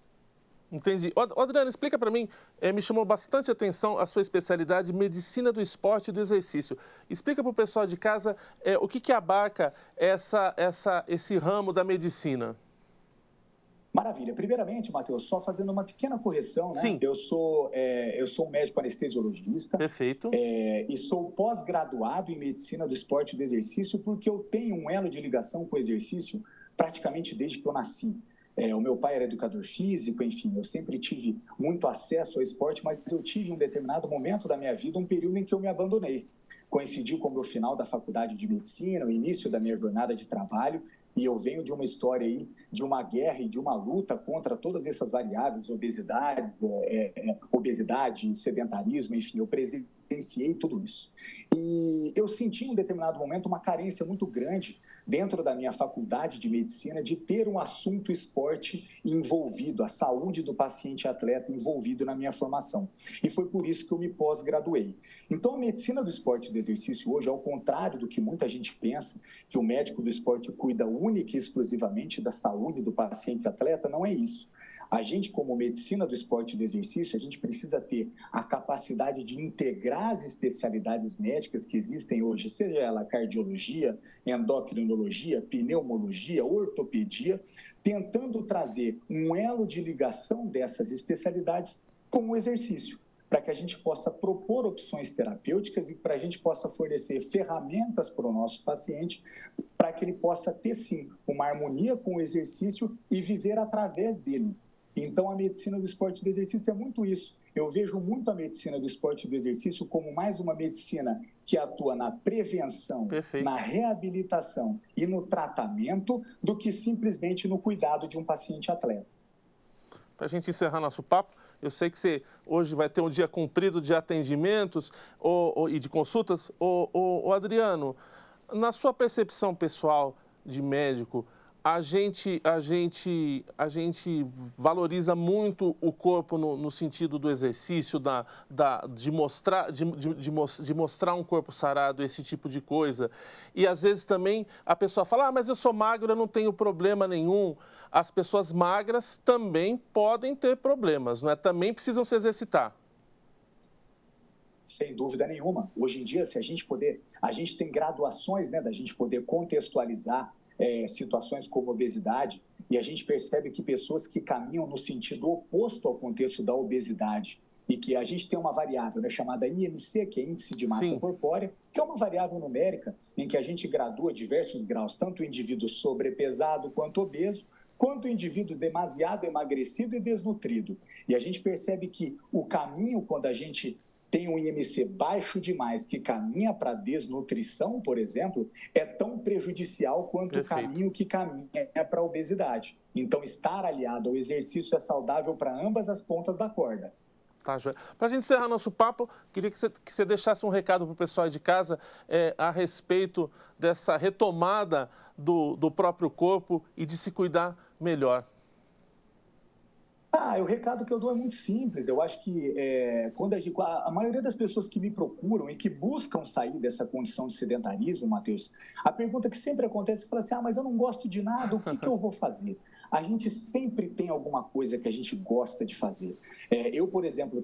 Entendi. Adriana, explica para mim, me chamou bastante atenção a sua especialidade, medicina do esporte e do exercício. Explica para o pessoal de casa o que abarca esse ramo da medicina. Maravilha. Primeiramente, Matheus, só fazendo uma pequena correção, né? Sim. Eu sou um médico anestesiologista. Perfeito. E sou pós-graduado em medicina do esporte e do exercício, porque eu tenho um elo de ligação com o exercício praticamente desde que eu nasci. O meu pai era educador físico, enfim, eu sempre tive muito acesso ao esporte, mas eu tive em um determinado momento da minha vida um período em que eu me abandonei. Coincidiu com o meu final da faculdade de medicina, o início da minha jornada de trabalho, e eu venho de uma história aí, de uma guerra e de uma luta contra todas essas variáveis, obesidade, sedentarismo, enfim, eu presenciei tudo isso. E eu senti em um determinado momento uma carência muito grande dentro da minha faculdade de medicina de ter um assunto esporte envolvido, a saúde do paciente atleta envolvido na minha formação. E foi por isso que eu me pós-graduei. Então, a medicina do esporte e do exercício hoje, ao contrário do que muita gente pensa, que o médico do esporte cuida única e exclusivamente da saúde do paciente atleta, não é isso. A gente, como medicina do esporte e do exercício, a gente precisa ter a capacidade de integrar as especialidades médicas que existem hoje, seja ela cardiologia, endocrinologia, pneumologia, ortopedia, tentando trazer um elo de ligação dessas especialidades com o exercício, para que a gente possa propor opções terapêuticas e para a gente possa fornecer ferramentas para o nosso paciente, para que ele possa ter, sim, uma harmonia com o exercício e viver através dele. Então, a medicina do esporte e do exercício é muito isso. Eu vejo muito a medicina do esporte e do exercício como mais uma medicina que atua na prevenção, na reabilitação e no tratamento do que simplesmente no cuidado de um paciente atleta. Para a gente encerrar nosso papo, eu sei que você hoje vai ter um dia comprido de atendimentos e de consultas. Adriano, na sua percepção pessoal de médico, a gente valoriza muito o corpo no sentido do exercício, de mostrar um corpo sarado, esse tipo de coisa. E às vezes também a pessoa fala, mas eu sou magro, eu não tenho problema nenhum. As pessoas magras também podem ter problemas, não é? Também precisam se exercitar. Sem dúvida nenhuma. Hoje em dia, se a gente tem graduações, né, da gente poder contextualizar situações como obesidade, e a gente percebe que pessoas que caminham no sentido oposto ao contexto da obesidade, e que a gente tem uma variável, né, chamada IMC, que é Índice de Massa Corpórea, que é uma variável numérica em que a gente gradua diversos graus, tanto o indivíduo sobrepesado quanto obeso, quanto o indivíduo demasiado emagrecido e desnutrido. E a gente percebe que o caminho, quando a gente tem um IMC baixo demais, que caminha para a desnutrição, por exemplo, é tão prejudicial quanto o caminho que caminha para a obesidade. Então, estar aliado ao exercício é saudável para ambas as pontas da corda. Tá, Joia. Para a gente encerrar nosso papo, queria que você deixasse um recado para o pessoal de casa a respeito dessa retomada do próprio corpo e de se cuidar melhor. O recado que eu dou é muito simples. Eu acho que quando a maioria das pessoas que me procuram e que buscam sair dessa condição de sedentarismo, Matheus, a pergunta que sempre acontece é falar assim, mas eu não gosto de nada, o que eu vou fazer? A gente sempre tem alguma coisa que a gente gosta de fazer. Eu, por exemplo,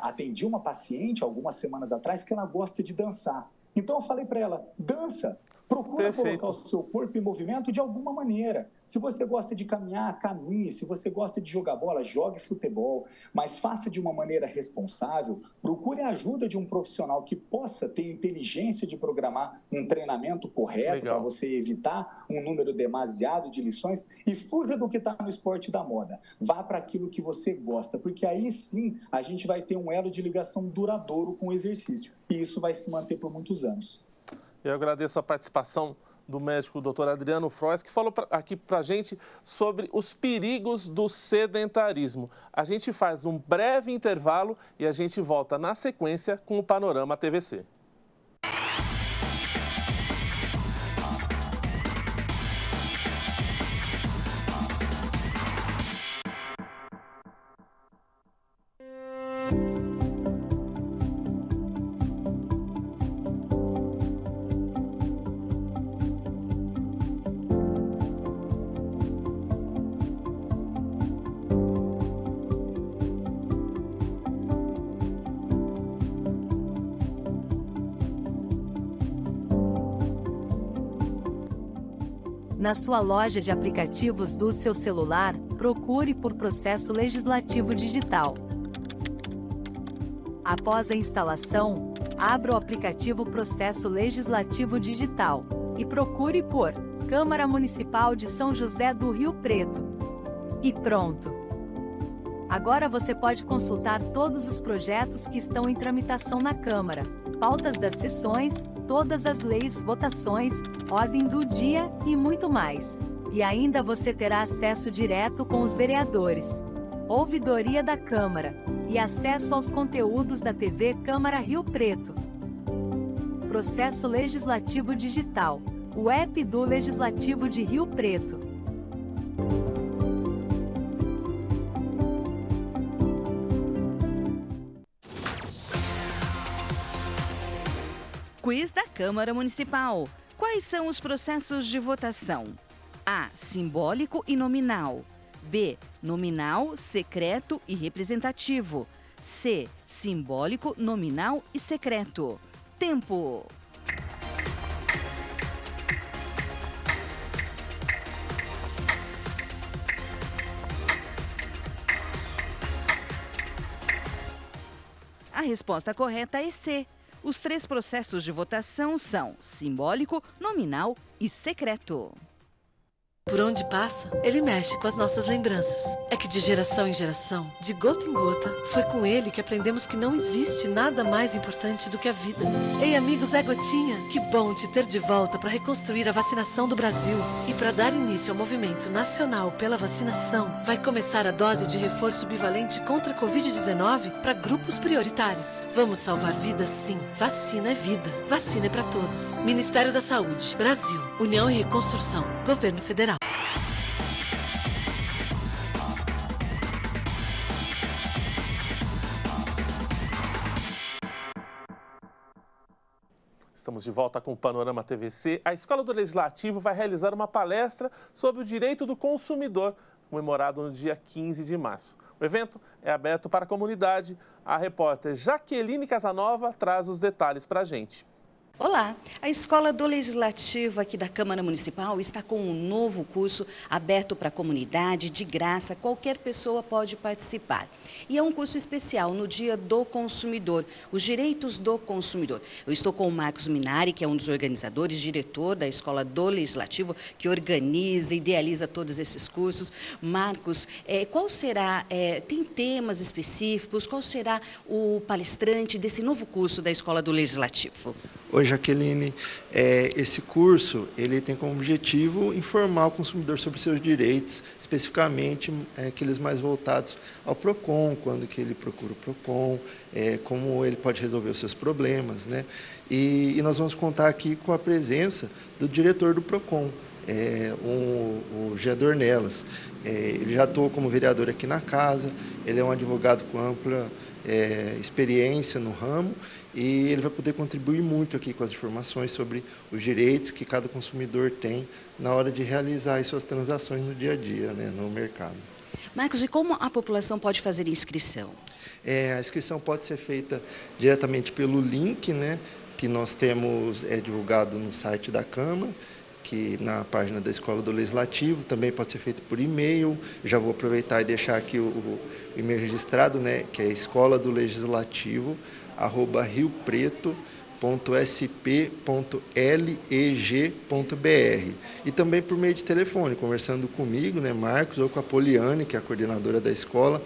atendi uma paciente algumas semanas atrás que ela gosta de dançar. Então eu falei para ela, dança. Procura colocar o seu corpo em movimento de alguma maneira. Se você gosta de caminhar, caminhe. Se você gosta de jogar bola, jogue futebol. Mas faça de uma maneira responsável. Procure a ajuda de um profissional que possa ter inteligência de programar um treinamento correto para você evitar um número demasiado de lições e fuja do que está no esporte da moda. Vá para aquilo que você gosta, porque aí sim a gente vai ter um elo de ligação duradouro com o exercício. E isso vai se manter por muitos anos. Eu agradeço a participação do médico Dr. Adriano Frois, que falou aqui para a gente sobre os perigos do sedentarismo. A gente faz um breve intervalo e a gente volta na sequência com o Panorama TVC. Na sua loja de aplicativos do seu celular, procure por Processo Legislativo Digital. Após a instalação, abra o aplicativo Processo Legislativo Digital e procure por Câmara Municipal de São José do Rio Preto. E pronto! Agora você pode consultar todos os projetos que estão em tramitação na Câmara, pautas das sessões, todas as leis, votações, ordem do dia e muito mais. E ainda você terá acesso direto com os vereadores, ouvidoria da Câmara e acesso aos conteúdos da TV Câmara Rio Preto. Processo Legislativo Digital, o app do Legislativo de Rio Preto. Quiz da Câmara Municipal. Quais são os processos de votação? A. Simbólico e nominal. B. Nominal, secreto e representativo. C. Simbólico, nominal e secreto. Tempo. A resposta correta é C. Os 3 processos de votação são simbólico, nominal e secreto. Por onde passa, ele mexe com as nossas lembranças. É que de geração em geração, de gota em gota, foi com ele que aprendemos que não existe nada mais importante do que a vida. Ei, amigos, é Gotinha! Que bom te ter de volta para reconstruir a vacinação do Brasil. E para dar início ao movimento nacional pela vacinação, vai começar a dose de reforço bivalente contra a Covid-19 para grupos prioritários. Vamos salvar vidas, sim. Vacina é vida. Vacina é para todos. Ministério da Saúde, Brasil, União e Reconstrução, Governo Federal. Estamos de volta com o Panorama TVC. A Escola do Legislativo vai realizar uma palestra sobre o direito do consumidor, comemorado no dia 15 de março. O evento é aberto para a comunidade. A repórter Jaqueline Casanova traz os detalhes para a gente. Olá! A Escola do Legislativo aqui da Câmara Municipal está com um novo curso aberto para a comunidade, de graça, qualquer pessoa pode participar. E é um curso especial no Dia do Consumidor, os direitos do consumidor. Eu estou com o Marcos Minari, que é um dos organizadores, diretor da Escola do Legislativo, que organiza e idealiza todos esses cursos. Marcos, qual será, tem temas específicos, qual será o palestrante desse novo curso da Escola do Legislativo? Oi, Jaqueline. Esse curso ele tem como objetivo informar o consumidor sobre seus direitos, especificamente aqueles mais voltados ao PROCON, quando que ele procura o PROCON, como ele pode resolver os seus problemas, né? E nós vamos contar aqui com a presença do diretor do PROCON, o Gé Dornelas. Ele já atuou como vereador aqui na casa, ele é um advogado com ampla experiência no ramo, e ele vai poder contribuir muito aqui com as informações sobre os direitos que cada consumidor tem na hora de realizar as suas transações no dia a dia, né, no mercado. Marcos, e como a população pode fazer inscrição? A inscrição pode ser feita diretamente pelo link, né, que nós temos divulgado no site da Câmara, que na página da Escola do Legislativo, também pode ser feito por e-mail. Eu já vou aproveitar e deixar aqui o e-mail registrado, né, que é escoladollegislativo@riopreto.sp.leg.br, e também por meio de telefone, conversando comigo, né, Marcos, ou com a Poliane, que é a coordenadora da escola,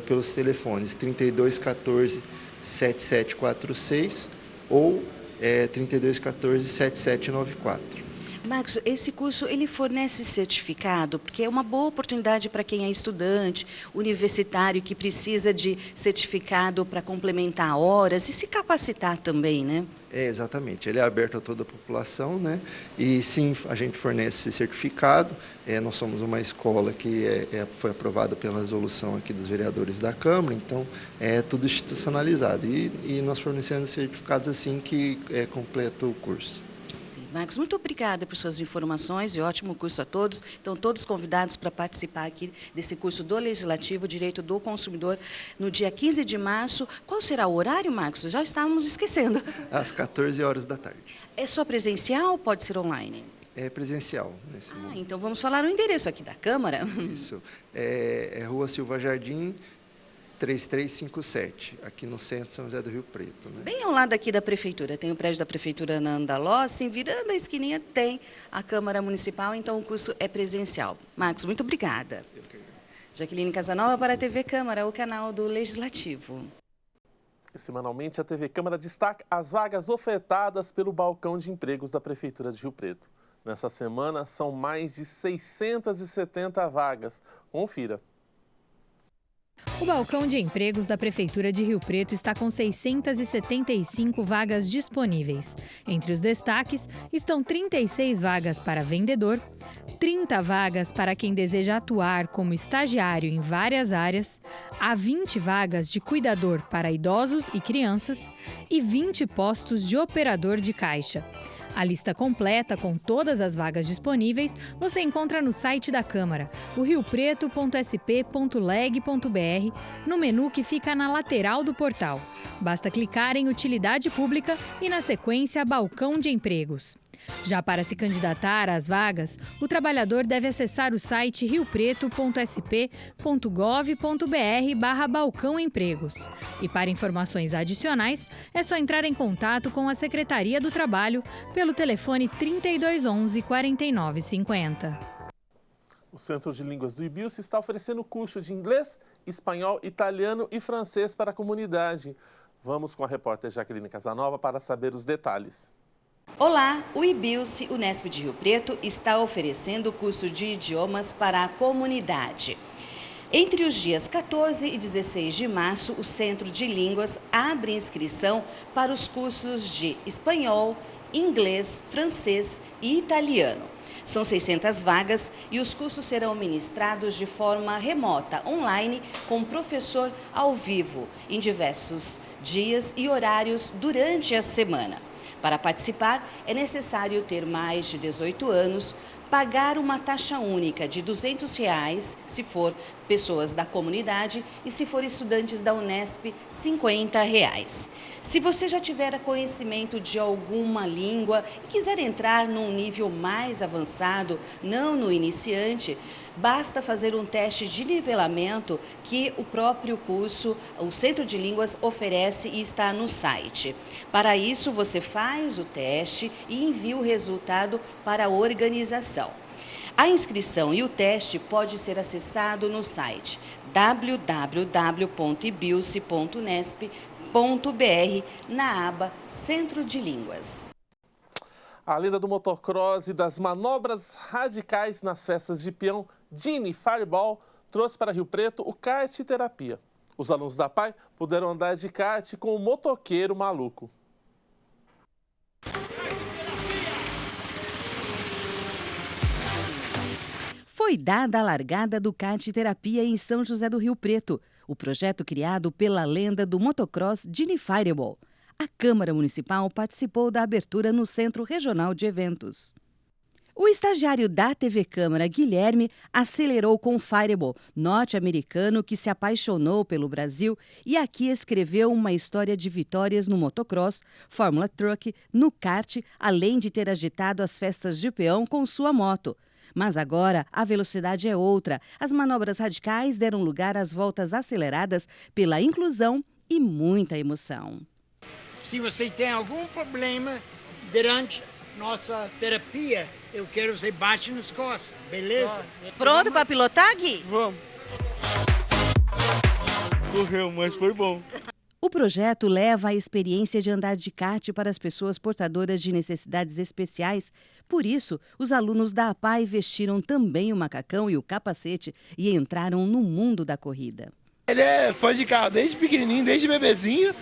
pelos telefones 3214 7746 ou 3214 7794. Marcos, esse curso ele fornece certificado, porque é uma boa oportunidade para quem é estudante, universitário, que precisa de certificado para complementar horas e se capacitar também, né? Exatamente, ele é aberto a toda a população, né? E sim, a gente fornece esse certificado. Nós somos uma escola que foi aprovada pela resolução aqui dos vereadores da Câmara, então é tudo institucionalizado. E nós fornecemos certificados assim que completa o curso. Marcos, muito obrigada por suas informações e ótimo curso a todos. Estão todos convidados para participar aqui desse curso do Legislativo, Direito do Consumidor, no dia 15 de março. Qual será o horário, Marcos? Já estávamos esquecendo. Às 14 horas da tarde. É só presencial ou pode ser online? presencial nesse momento. Então vamos falar o endereço aqui da Câmara. Isso, é Rua Silva Jardim, 3357, aqui no centro de São José do Rio Preto. Né? Bem ao lado aqui da Prefeitura, tem o prédio da Prefeitura na Andaló, assim, virando a esquininha tem a Câmara Municipal, então o curso é presencial. Marcos, muito obrigada. Jaqueline Casanova para a TV Câmara, o canal do Legislativo. Semanalmente, a TV Câmara destaca as vagas ofertadas pelo balcão de empregos da Prefeitura de Rio Preto. Nessa semana, são mais de 670 vagas. Confira. O balcão de empregos da Prefeitura de Rio Preto está com 675 vagas disponíveis. Entre os destaques estão 36 vagas para vendedor, 30 vagas para quem deseja atuar como estagiário em várias áreas, há 20 vagas de cuidador para idosos e crianças e 20 postos de operador de caixa. A lista completa com todas as vagas disponíveis você encontra no site da Câmara, o riopreto.sp.leg.br, no menu que fica na lateral do portal. Basta clicar em Utilidade Pública e, na sequência, Balcão de Empregos. Já para se candidatar às vagas, o trabalhador deve acessar o site riopreto.sp.gov.br/balcão empregos. E para informações adicionais, é só entrar em contato com a Secretaria do Trabalho pelo telefone 3211 4950. O Centro de Línguas do IBILSE está oferecendo curso de inglês, espanhol, italiano e francês para a comunidade. Vamos com a repórter Jaqueline Casanova para saber os detalhes. Olá, o IBILSE Unesp de Rio Preto está oferecendo o curso de idiomas para a comunidade. Entre os dias 14 e 16 de março, o Centro de Línguas abre inscrição para os cursos de espanhol, inglês, francês e italiano. São 600 vagas e os cursos serão ministrados de forma remota, online, com professor ao vivo, em diversos dias e horários durante a semana. Para participar, é necessário ter mais de 18 anos, pagar uma taxa única de R$ 200 se for pessoas da comunidade e se for estudantes da Unesp, R$ 50. Se você já tiver conhecimento de alguma língua e quiser entrar num nível mais avançado, não no iniciante, basta fazer um teste de nivelamento que o próprio curso, o Centro de Línguas, oferece e está no site. Para isso, você faz o teste e envia o resultado para a organização. A inscrição e o teste pode ser acessado no site www.ibilse.unesp.br na aba Centro de Línguas. A lenda do motocross e das manobras radicais nas festas de peão, Gini Fireball, trouxe para Rio Preto o kart terapia. Os alunos da PAI puderam andar de kart com o motoqueiro maluco. Foi dada a largada do kart terapia em São José do Rio Preto, o projeto criado pela lenda do motocross Gini Fireball. A Câmara Municipal participou da abertura no Centro Regional de Eventos. O estagiário da TV Câmara, Guilherme, acelerou com o Fireball, norte-americano que se apaixonou pelo Brasil e aqui escreveu uma história de vitórias no motocross, Fórmula Truck, no kart, além de ter agitado as festas de peão com sua moto. Mas agora a velocidade é outra. As manobras radicais deram lugar às voltas aceleradas pela inclusão e muita emoção. Se você tem algum problema durante nossa terapia, eu quero que você bate nas costas, beleza? Pronto para pilotar, Gui? Vamos. Correu, mas foi bom. O projeto leva a experiência de andar de kart para as pessoas portadoras de necessidades especiais. Por isso, os alunos da APAI vestiram também o macacão e o capacete e entraram no mundo da corrida. Ele é fã de carro desde pequenininho, desde bebezinho.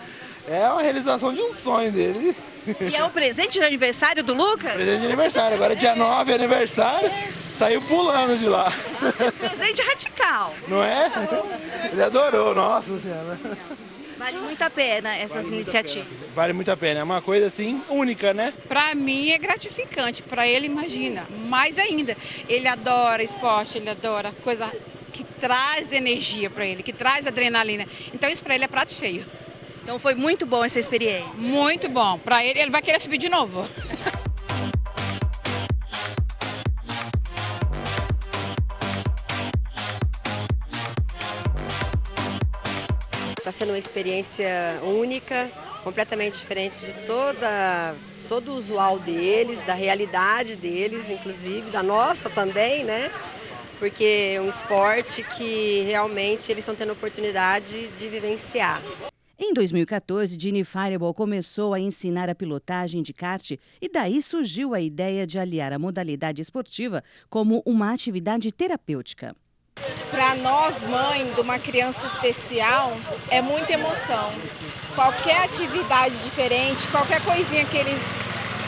É uma realização de um sonho dele. E é o presente de aniversário do Lucas? Presente de aniversário. Agora dia 9 é aniversário. Saiu pulando de lá. Presente radical. Não é? Ele adorou, nossa senhora. Vale muito a pena essas iniciativas. Vale muito a pena. É uma coisa assim única, né? Para mim é gratificante. Para ele, imagina. Mais ainda. Ele adora esporte, ele adora coisa que traz energia para ele, que traz adrenalina. Então isso para ele é prato cheio. Então foi muito bom essa experiência. Muito bom. Para ele vai querer subir de novo. Está sendo uma experiência única, completamente diferente de todo o usual deles, da realidade deles, inclusive, da nossa também, né? Porque é um esporte que realmente eles estão tendo oportunidade de vivenciar. Em 2014, Ginny Fireball começou a ensinar a pilotagem de kart e daí surgiu a ideia de aliar a modalidade esportiva como uma atividade terapêutica. Para nós, mãe de uma criança especial, é muita emoção. Qualquer atividade diferente, qualquer coisinha que eles,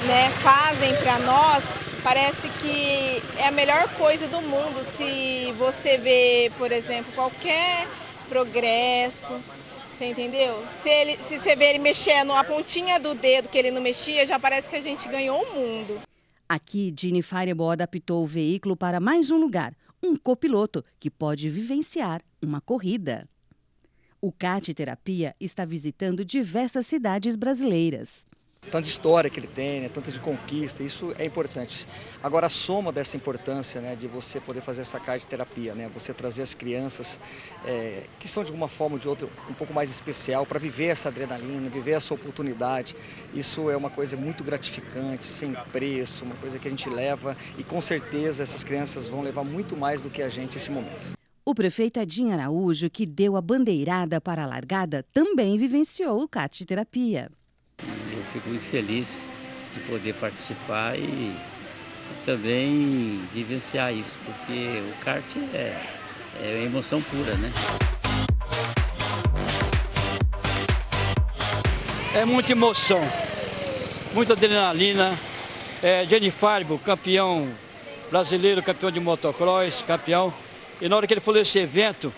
né, fazem para nós, parece que é a melhor coisa do mundo. Se você vê, por exemplo, qualquer progresso, você entendeu? Se você vê ele mexendo a pontinha do dedo que ele não mexia, já parece que a gente ganhou o mundo. Aqui, Ginny Fireball adaptou o veículo para mais um lugar, um copiloto que pode vivenciar uma corrida. O kart terapia está visitando diversas cidades brasileiras. Tanta história que ele tem, né? Tanta de conquista, isso é importante. Agora, a soma dessa importância, né, de você poder fazer essa kart terapia, né, você trazer as crianças que são de alguma forma ou de outra um pouco mais especial para viver essa adrenalina, viver essa oportunidade, isso é uma coisa muito gratificante, sem preço, uma coisa que a gente leva e com certeza essas crianças vão levar muito mais do que a gente nesse momento. O prefeito Edinho Araújo, que deu a bandeirada para a largada, também vivenciou o kart terapia. Eu fico muito feliz de poder participar e também vivenciar isso, porque o kart é emoção pura, né? É muita emoção, muita adrenalina. Ginny Fireball, campeão brasileiro, campeão de motocross, campeão. E na hora que ele falou esse evento,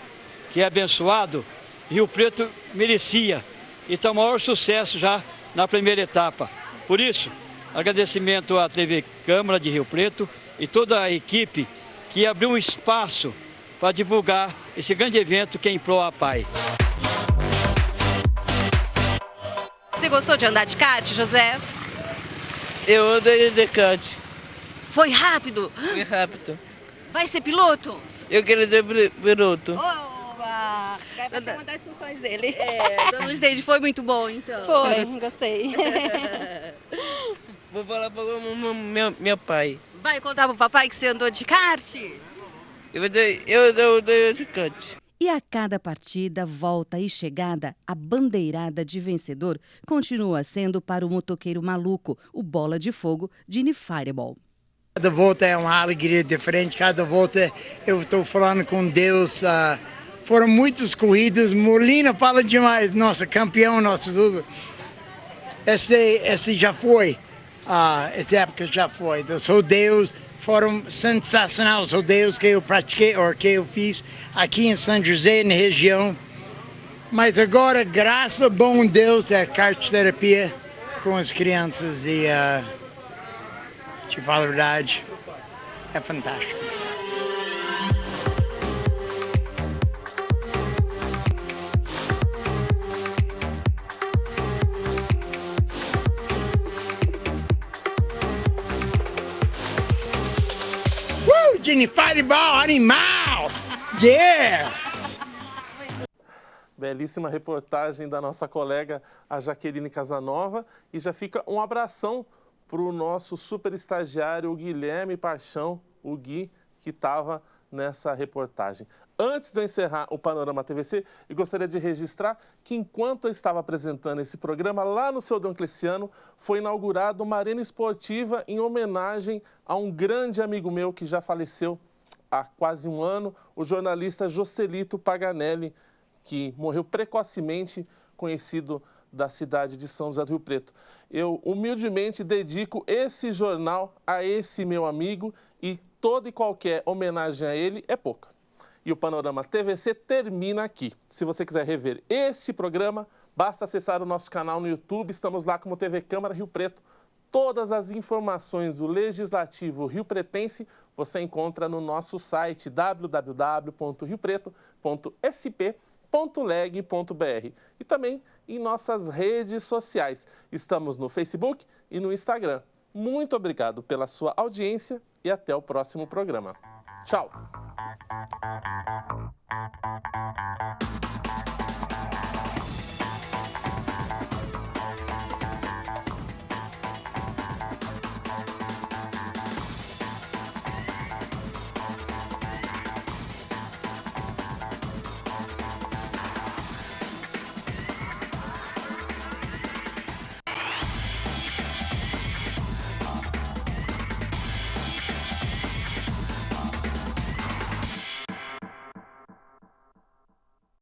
que é abençoado, Rio Preto merecia. E está o maior sucesso já na primeira etapa. Por isso, agradecimento à TV Câmara de Rio Preto e toda a equipe que abriu um espaço para divulgar esse grande evento que é em prol à paz. Você gostou de andar de kart, José? Eu andei de kart. Foi rápido? Foi rápido. Vai ser piloto? Eu quero ser piloto. Oba! Vai ser uma das funções dele. No stage foi muito bom, então. Foi, gostei. Vou falar para meu pai. Vai contar para o papai que você andou de kart? Eu andei de kart. E a cada partida, volta e chegada, a bandeirada de vencedor continua sendo para o motoqueiro maluco, o Bola de Fogo, Ginny Fireball. Cada volta é uma alegria diferente, cada volta eu estou falando com Deus. Foram muitas corridas, Molina fala demais, nossa campeão, nossa tudo. Esse já foi, essa época já foi. Os rodeios foram sensacionais, os rodeios que eu pratiquei, ou que eu fiz aqui em São José, na região. Mas agora, graças a bom Deus, é kart terapia com as crianças e, te falo a verdade, é fantástico. Ginny Fireball, animal! Yeah! Belíssima reportagem da nossa colega, a Jaqueline Casanova. E já fica um abração para o nosso super estagiário, o Guilherme Paixão, o Gui, que estava nessa reportagem. Antes de eu encerrar o Panorama TVC, eu gostaria de registrar que enquanto eu estava apresentando esse programa, lá no seu Diocleciano, foi inaugurada uma arena esportiva em homenagem a um grande amigo meu que já faleceu há quase um ano, o jornalista Joselito Paganelli, que morreu precocemente, conhecido da cidade de São José do Rio Preto. Eu humildemente dedico esse jornal a esse meu amigo e toda e qualquer homenagem a ele é pouca. E o Panorama TVC termina aqui. Se você quiser rever este programa, basta acessar o nosso canal no YouTube. Estamos lá como TV Câmara Rio Preto. Todas as informações do Legislativo Rio-Pretense você encontra no nosso site www.riopreto.sp.leg.br e também em nossas redes sociais. Estamos no Facebook e no Instagram. Muito obrigado pela sua audiência e até o próximo programa. Tchau!